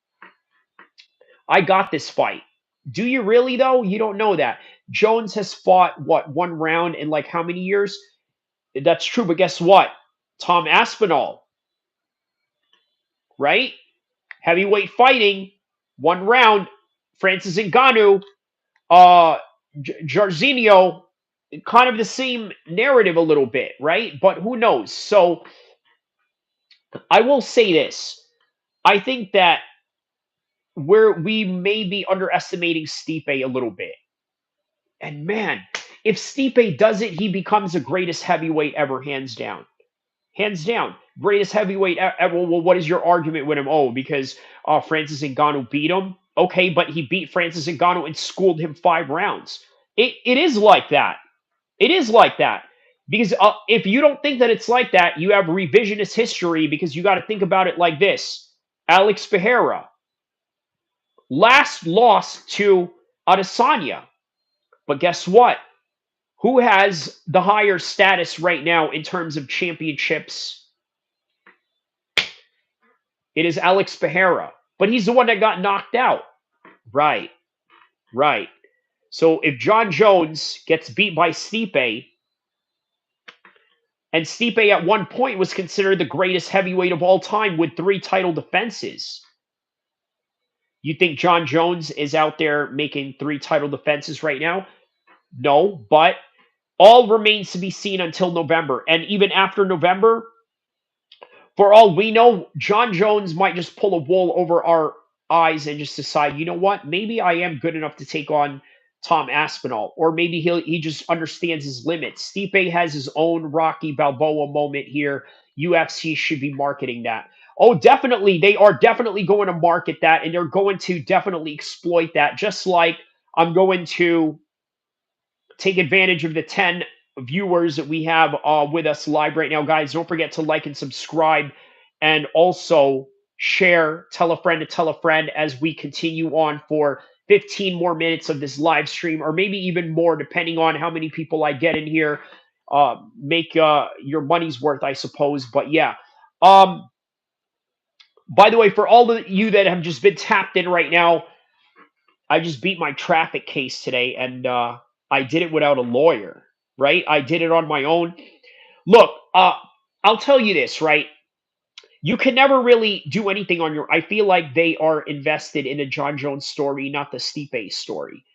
I got this fight. Do you really, though? You don't know that. Jones has fought, what, one round in like how many years? That's true, but guess what? Tom Aspinall, right? Heavyweight fighting, one round. Francis Ngannou, Jairzinho, kind of the same narrative a little bit, right? But who knows? So I will say this. I think that we may be underestimating Stipe a little bit. And man, if Stipe does it, he becomes the greatest heavyweight ever, hands down. Hands down. Greatest heavyweight ever. Well, what is your argument with him? Oh, because Francis Ngannou beat him. Okay, but he beat Francis Ngannou and schooled him 5 rounds. It is like that. It is like that. Because if you don't think that it's like that, you have revisionist history because you got to think about it like this. Alex Pereira, last loss to Adesanya. But guess what? Who has the higher status right now in terms of championships? It is Alex Pereira. But he's the one that got knocked out. Right, right. So if Jon Jones gets beat by Stipe, and Stipe at one point was considered the greatest heavyweight of all time with 3 title defenses, you think Jon Jones is out there making 3 title defenses right now? No, but all remains to be seen until November. And even after November, for all we know, Jon Jones might just pull a wool over our eyes and just decide, you know what, maybe I am good enough to take on Tom Aspinall, or maybe he just understands his limits. Stipe has his own Rocky Balboa moment here. UFC should be marketing that. Oh, definitely, they are definitely going to market that, and they're going to definitely exploit that. Just like I'm going to take advantage of the 10 viewers that we have with us live right now. Guys, don't forget to like and subscribe, and also share, tell a friend to tell a friend as we continue on for 15 more minutes of this live stream, or maybe even more, depending on how many people I get in here. Make your money's worth, I suppose. But yeah. Um, by the way, for all of you that have just been tapped in right now, I just beat my traffic case today, and I did it without a lawyer, right? I did it on my own. Look, I'll tell you this, right? You can never really do anything on your. I feel like they are invested in a Jon Jones story, not the Stipe story.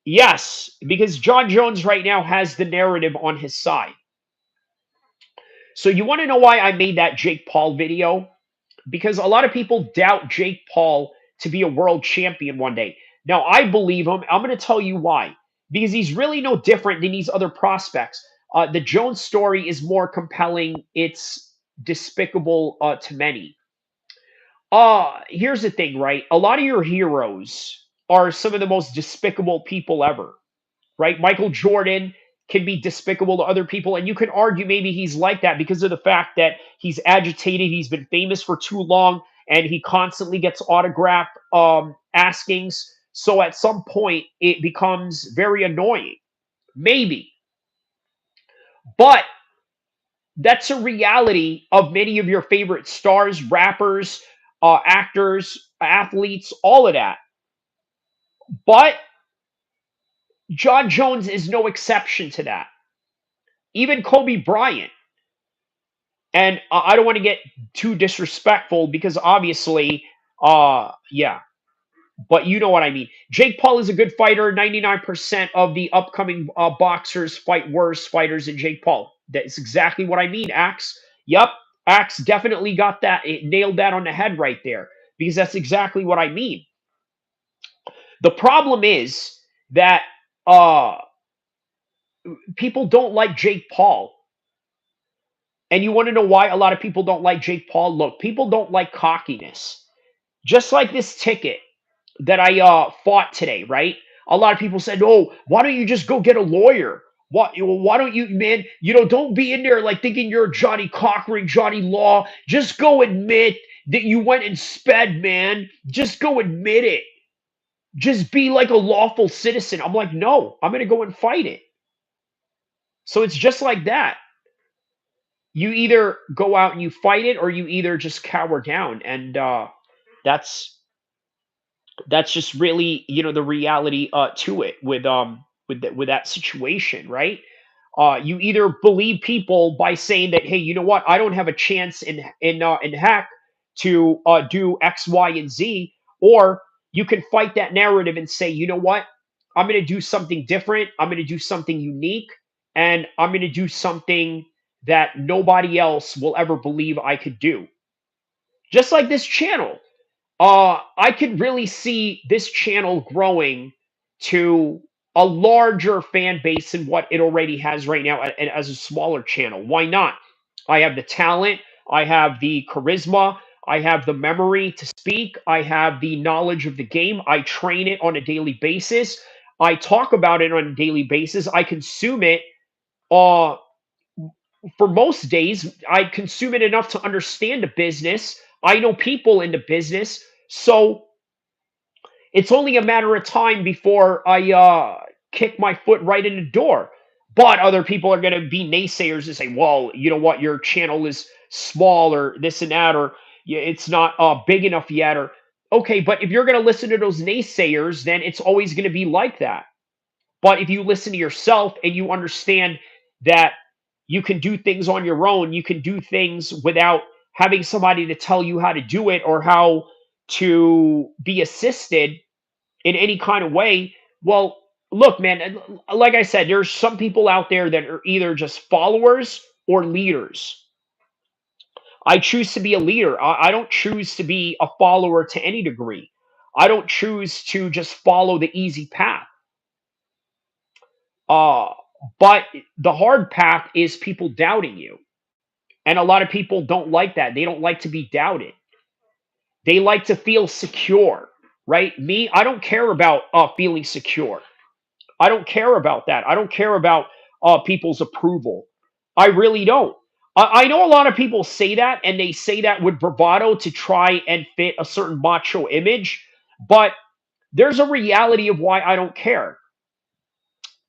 Yes, because Jon Jones right now has the narrative on his side. So you want to know why I made that Jake Paul video? Because a lot of people doubt Jake Paul to be a world champion one day. Now, I believe him. I'm going to tell you why. Because he's really no different than these other prospects. The Jones story is more compelling. It's despicable to many. Here's the thing, right? A lot of your heroes are some of the most despicable people ever, right? Michael Jordan can be despicable to other people, and you can argue maybe he's like that because of the fact that he's agitated, he's been famous for too long, and he constantly gets autograph askings. So at some point, it becomes very annoying, maybe. But that's a reality of many of your favorite stars, rappers, actors, athletes, all of that. But Jon Jones is no exception to that. Even Kobe Bryant. And I don't want to get too disrespectful because obviously, yeah, but you know what I mean. Jake Paul is a good fighter. 99% of the upcoming boxers fight worse fighters than Jake Paul. That's exactly what I mean, Axe. Yep, Axe definitely got that. It nailed that on the head right there because that's exactly what I mean. The problem is that people don't like Jake Paul. And you want to know why a lot of people don't like Jake Paul? Look, people don't like cockiness. Just like this ticket that I fought today, right? A lot of people said, "Oh, why don't you just go get a lawyer? Why don't you, man? Don't be in there like thinking you're Johnny Cochran, Johnny Law. Just go admit that you went and sped, man. Just go admit it. Just be like a lawful citizen." I'm like, no, I'm gonna go and fight it. So it's just like that. You either go out and you fight it, or you either just cower down, and that's that's just really the reality to it with that situation, right? You either believe people by saying that, hey, you know what, I don't have a chance in heck to do X, Y, and Z, or you can fight that narrative and say, you know what, I'm going to do something different, I'm going to do something unique, and I'm going to do something that nobody else will ever believe I could do. Just like this channel. I could really see this channel growing to a larger fan base than what it already has right now as a smaller channel. Why not? I have the talent, I have the charisma, I have the memory to speak, I have the knowledge of the game, I train it on a daily basis, I talk about it on a daily basis, I consume it uh, for most days. I consume it enough to understand the business. I know people in the business. So it's only a matter of time before I kick my foot right in the door. But other people are going to be naysayers and say, well, you know what, your channel is small or this and that, or yeah, it's not big enough yet. Or, okay, but if you're going to listen to those naysayers, then it's always going to be like that. But if you listen to yourself and you understand that you can do things on your own, you can do things without having somebody to tell you how to do it or how to be assisted in any kind of way. Well, look, man, like I said, there's some people out there that are either just followers or leaders. I choose to be a leader. I don't choose to be a follower to any degree. I don't choose to just follow the easy path. Uh, but the hard path is people doubting you. And a lot of people don't like that. They don't like to be doubted. They like to feel secure, right? Me, I don't care about feeling secure. I don't care about that. I don't care about people's approval. I really don't. I know a lot of people say that, and they say that with bravado to try and fit a certain macho image. But there's a reality of why I don't care.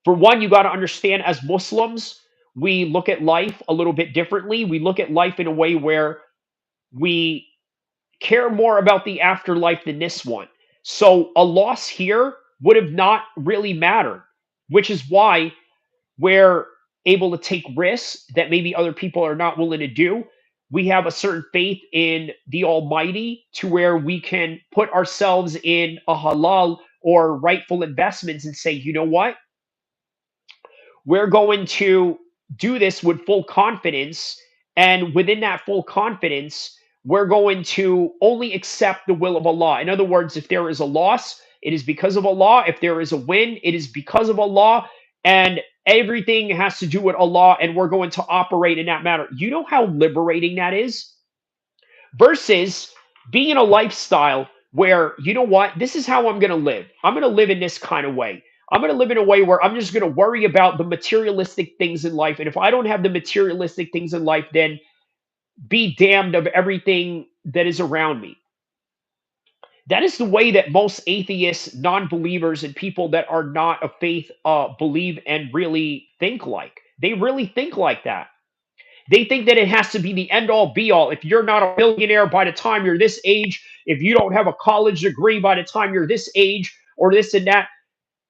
For one, you got to understand as Muslims, we look at life a little bit differently. We look at life in a way where we care more about the afterlife than this one. So a loss here would have not really mattered, which is why we're able to take risks that maybe other people are not willing to do. We have a certain faith in the Almighty to where we can put ourselves in a halal or rightful investments and say, you know what? We're going to do this with full confidence. And within that full confidence, we're going to only accept the will of Allah. In other words, if there is a loss, it is because of Allah. If there is a win, it is because of Allah. And everything has to do with Allah, and we're going to operate in that manner. You know how liberating that is? Versus being in a lifestyle where, you know what, this is how I'm going to live. I'm going to live in this kind of way. I'm going to live in a way where I'm just going to worry about the materialistic things in life. And if I don't have the materialistic things in life, then be damned of everything that is around me. That is the way that most atheists, non believers, and people that are not of faith believe and really think like. They really think like that. They think that it has to be the end all be all. If you're not a billionaire by the time you're this age, if you don't have a college degree by the time you're this age, or this and that,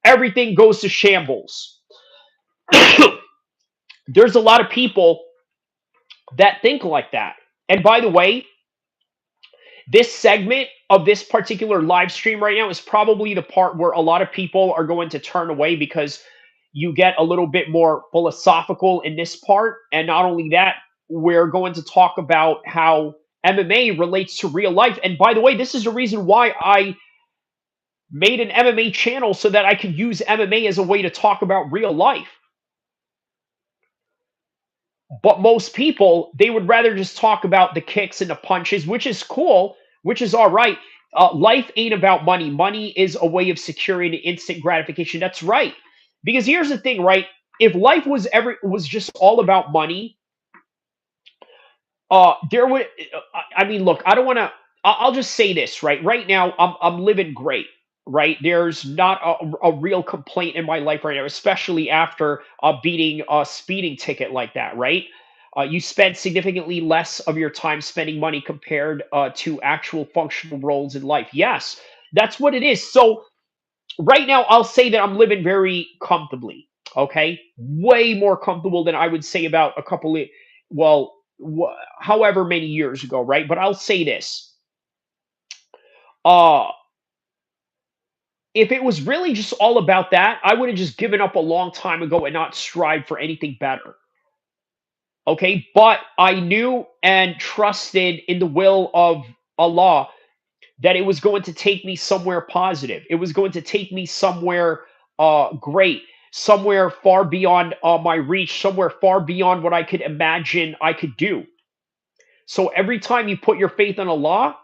everything goes to shambles. There's a lot of people that think like that. And by the way, this segment of this particular live stream right now is probably the part where a lot of people are going to turn away because you get a little bit more philosophical in this part. And not only that, we're going to talk about how MMA relates to real life. And by the way, this is the reason why I made an MMA channel so that I could use MMA as a way to talk about real life. But most people, they would rather just talk about the kicks and the punches, which is cool, which is all right. Life ain't about money. Money is a way of securing instant gratification. That's right. Because here's the thing, right? If life was just all about money, there would. I mean, look, I don't want to. I'll just say this, right? Right now, I'm living great, right? There's not a real complaint in my life right now, especially after beating a speeding ticket like that, right? You spend significantly less of your time spending money compared to actual functional roles in life. Yes, that's what it is. So right now, I'll say that I'm living very comfortably. Okay, way more comfortable than I would say about a couple of, well, however many years ago, right? But I'll say this: uh, If it was really just all about that, I would have just given up a long time ago and not strived for anything better. Okay, but I knew and trusted in the will of Allah that it was going to take me somewhere positive. It was going to take me somewhere great, somewhere far beyond my reach, somewhere far beyond what I could imagine I could do. So every time you put your faith in Allah,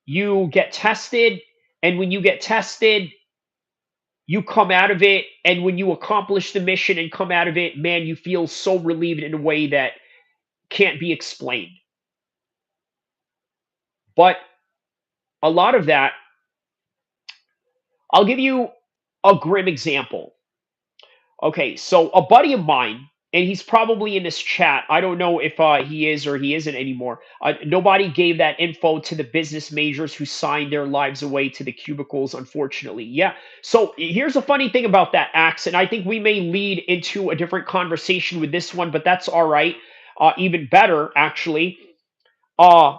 you get tested, and when you get tested, you come out of it, and when you accomplish the mission and come out of it, man, you feel so relieved in a way that can't be explained. But a lot of that, I'll give you a grim example. Okay, so a buddy of mine, and he's probably in this chat. I don't know if he is or he isn't anymore. Nobody gave that info to the business majors who signed their lives away to the cubicles, unfortunately. Yeah. So here's a funny thing about that, Axe, and I think we may lead into a different conversation with this one, but that's all right. Even better, actually. Uh,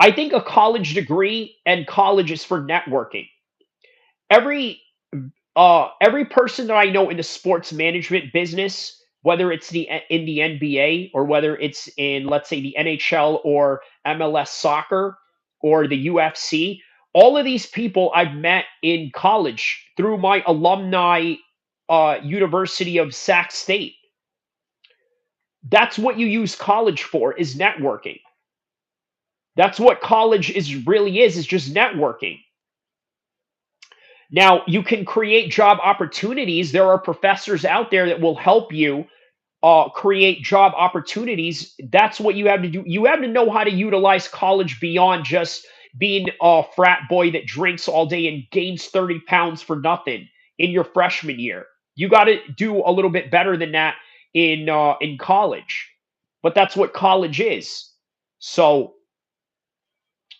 I think a college degree and college is for networking. Every every person that I know in the sports management business, whether it's in the NBA or whether it's in, let's say, the NHL or MLS soccer or the UFC, all of these people I've met in college through my alumni University of Sac State. That's what you use college for, is networking. That's what college is just networking. Now, you can create job opportunities. There are professors out there that will help you create job opportunities. That's what you have to do. You have to know how to utilize college beyond just being a frat boy that drinks all day and gains 30 pounds for nothing in your freshman year. You got to do a little bit better than that in college. But that's what college is. So,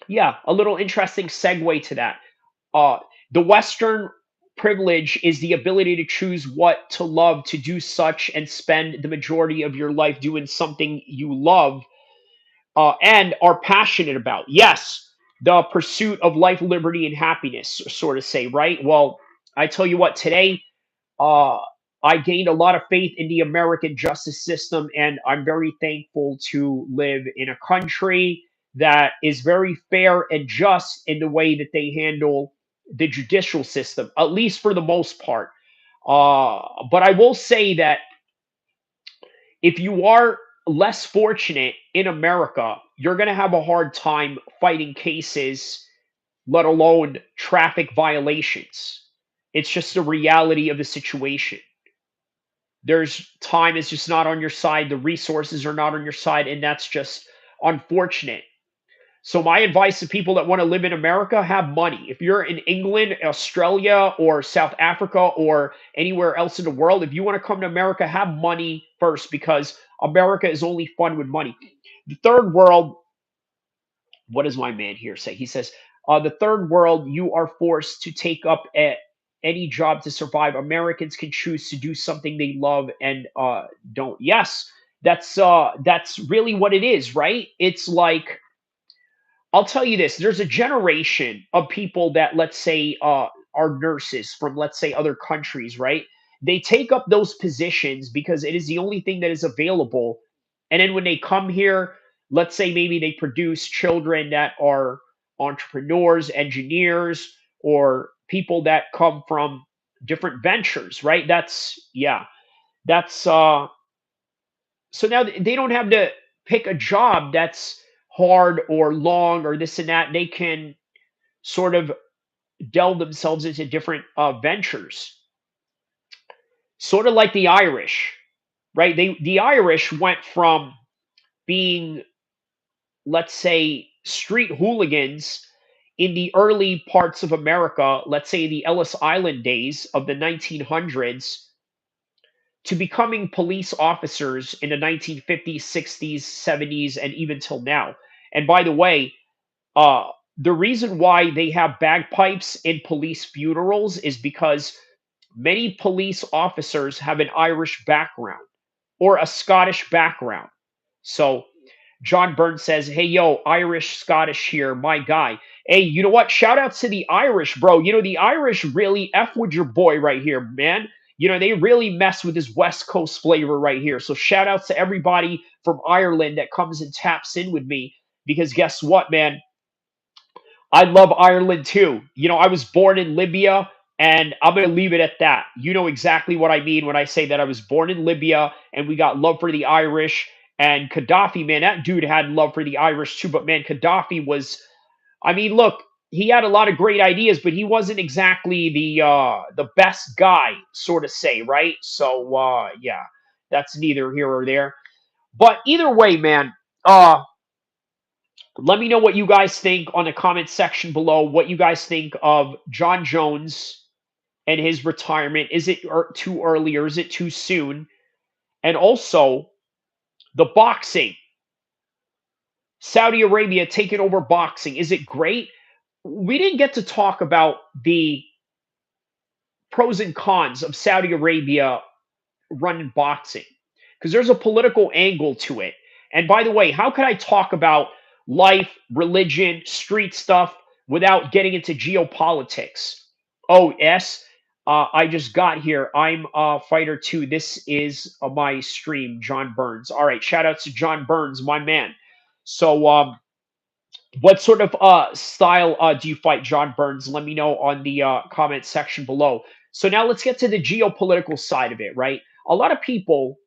yeah, a little interesting segue to that. Uh, the Western privilege is the ability to choose what to love, to do such, and spend the majority of your life doing something you love and are passionate about. Yes, the pursuit of life, liberty, and happiness, sort of say, right? Well, I tell you what, today uh, I gained a lot of faith in the American justice system, and I'm very thankful to live in a country that is very fair and just in the way that they handle the judicial system, at least for the most part. But I will say that if you are less fortunate in America, you're going to have a hard time fighting cases, let alone traffic violations. It's just the reality of the situation. There's time is just not on your side, the resources are not on your side, and that's just unfortunate. So my advice to people that want to live in America: have money. If you're in England, Australia, or South Africa, or anywhere else in the world, if you want to come to America, have money first, because America is only fun with money. The third world, what does my man here say? He says, the third world, you are forced to take up any job to survive. Americans can choose to do something they love and don't. Yes, that's really what it is, right? It's like, I'll tell you this: there's a generation of people that, let's say, are nurses from, let's say, other countries, right? They take up those positions because it is the only thing that is available. And then when they come here, let's say maybe they produce children that are entrepreneurs, engineers, or people that come from different ventures, right? Yeah, that's so now they don't have to pick a job that's hard or long or this and that. They can sort of delve themselves into different ventures, sort of like the Irish, right? The Irish went from being, let's say, street hooligans in the early parts of America, let's say the Ellis Island days of the 1900s, to becoming police officers in the 1950s, 60s, 70s, and even till now. And by the way, uh, the reason why they have bagpipes in police funerals is because many police officers have an Irish background or a Scottish background. So John Burns says, "Hey, yo, Irish Scottish here, my guy." Hey, you know what? Shout outs to the Irish, bro. The Irish really F with your boy right here, man. They really mess with his West Coast flavor right here. So shout outs to everybody from Ireland that comes and taps in with me because guess what, man? I love Ireland too. I was born in Libya, and I'm going to leave it at that. You know exactly what I mean when I say that I was born in Libya and we got love for the Irish. And Gaddafi, man, that dude had love for the Irish too. But man, Gaddafi was, I mean, look, he had a lot of great ideas, but he wasn't exactly the best guy, sort of say, right? So yeah, that's neither here or there. But either way, man, uh, let me know what you guys think on the comment section below. What you guys think of Jon Jones and his retirement? Is it too early or is it too soon? And also the boxing, Saudi Arabia taking over boxing. Is it great? We didn't get to talk about the pros and cons of Saudi Arabia running boxing because there's a political angle to it. And by the way, how could I talk about life, religion, street stuff without getting into geopolitics? Oh, yes. I just got here. I'm Fighter 2. This is my stream, John Burns. All right. Shout out to John Burns, my man. So, what sort of style do you fight, John Burns? Let me know on the comment section below. So now let's get to the geopolitical side of it, right? A lot of people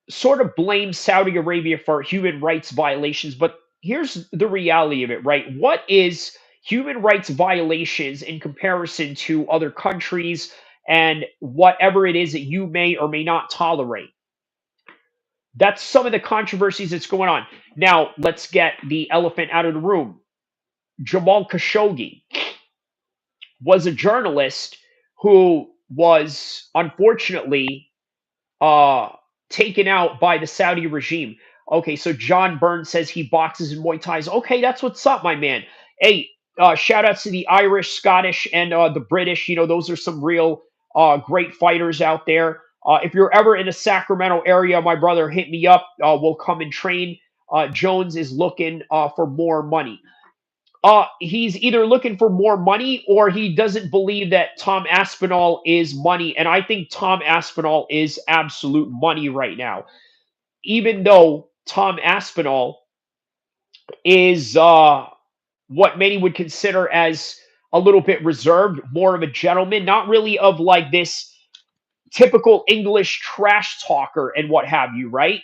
sort of blame Saudi Arabia for human rights violations, but here's the reality of it, right? What is human rights violations in comparison to other countries and whatever it is that you may or may not tolerate? That's some of the controversies that's going on. Now, let's get the elephant out of the room. Jamal Khashoggi was a journalist who was unfortunately uh, taken out by the Saudi regime. Okay, so John Burns says he boxes in Muay Thais. Okay, that's what's up, my man. Hey, shout outs to the Irish, Scottish, and the British. Those are some real great fighters out there. If you're ever in the Sacramento area, my brother, hit me up. We'll come and train. Jones is looking for more money. He's either looking for more money or he doesn't believe that Tom Aspinall is money. And I think Tom Aspinall is absolute money right now. Even though Tom Aspinall is what many would consider as a little bit reserved, more of a gentleman, not really of like this typical English trash talker and what have you, right?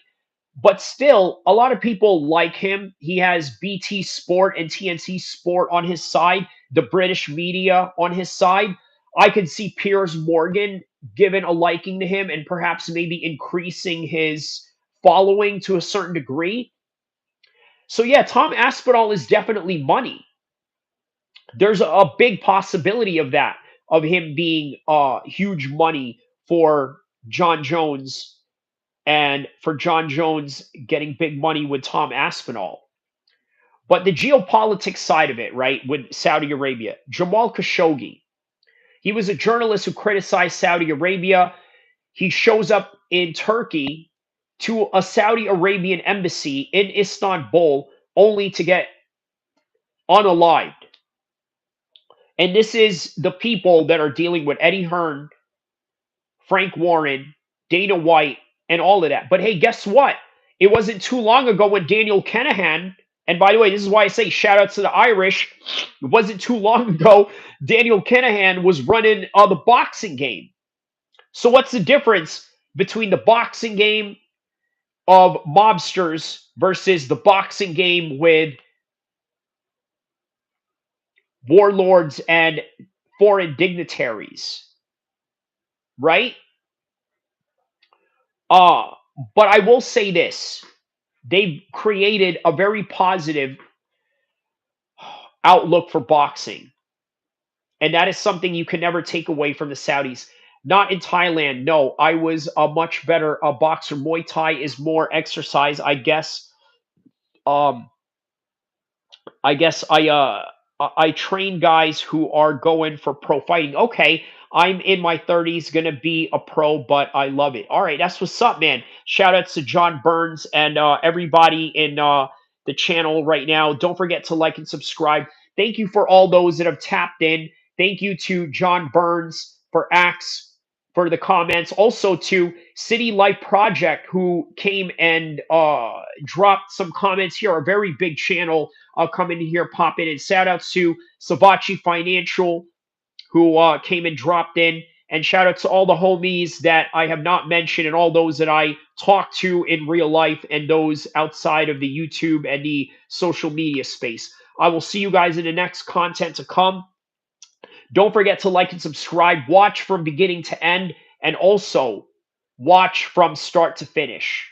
But still, a lot of people like him. He has BT Sport and TNT Sport on his side, the British media on his side. I could see Piers Morgan given a liking to him and perhaps maybe increasing his following to a certain degree. So, yeah, Tom Aspinall is definitely money. There's a big possibility of that, of him being huge money for Jon Jones and for Jon Jones getting big money with Tom Aspinall. But the geopolitics side of it, right, with Saudi Arabia, Jamal Khashoggi, he was a journalist who criticized Saudi Arabia. He shows up in Turkey to a Saudi Arabian embassy in Istanbul only to get unalived. And this is the people that are dealing with Eddie Hearn, Frank Warren, Dana White, and all of that. But hey, guess what? It wasn't too long ago when Daniel Kinahan, and by the way, this is why I say shout out to the Irish. It wasn't too long ago Daniel Kinahan was running the boxing game. So what's the difference between the boxing game of mobsters versus the boxing game with warlords and foreign dignitaries, right? Uh, but I will say this. They've created a very positive outlook for boxing. And that is something you can never take away from the Saudis. Not in Thailand. No, I was a much better boxer. Muay Thai is more exercise, I guess. Um, I guess I train guys who are going for pro fighting. Okay, I'm in my 30s, gonna be a pro, but I love it. All right, that's what's up, man. Shout outs to John Burns and everybody in the channel right now. Don't forget to like and subscribe. Thank you for all those that have tapped in. Thank you to John Burns for Axe for the comments. Also to City Life Project who came and dropped some comments here. A very big channel. I'll come in here, pop in, and shout outs to Savachi Financial who came and dropped in. And shout out to all the homies that I have not mentioned and all those that I talk to in real life and those outside of the YouTube and the social media space. I will see you guys in the next content to come. Don't forget to like and subscribe. Watch from beginning to end and also watch from start to finish.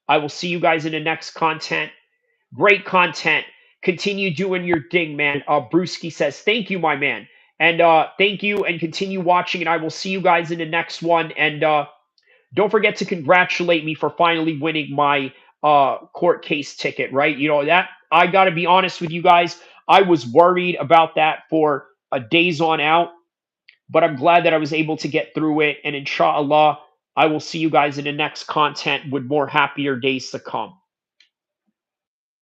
I will see you guys in the next content. Great content. Continue doing your thing, man. Brewski says, thank you, my man. And thank you and continue watching. And I will see you guys in the next one. And don't forget to congratulate me for finally winning my court case ticket, right? You know, that I got to be honest with you guys. I was worried about that for a days on out, but I'm glad that I was able to get through it. And inshallah, I will see you guys in the next content with more happier days to come.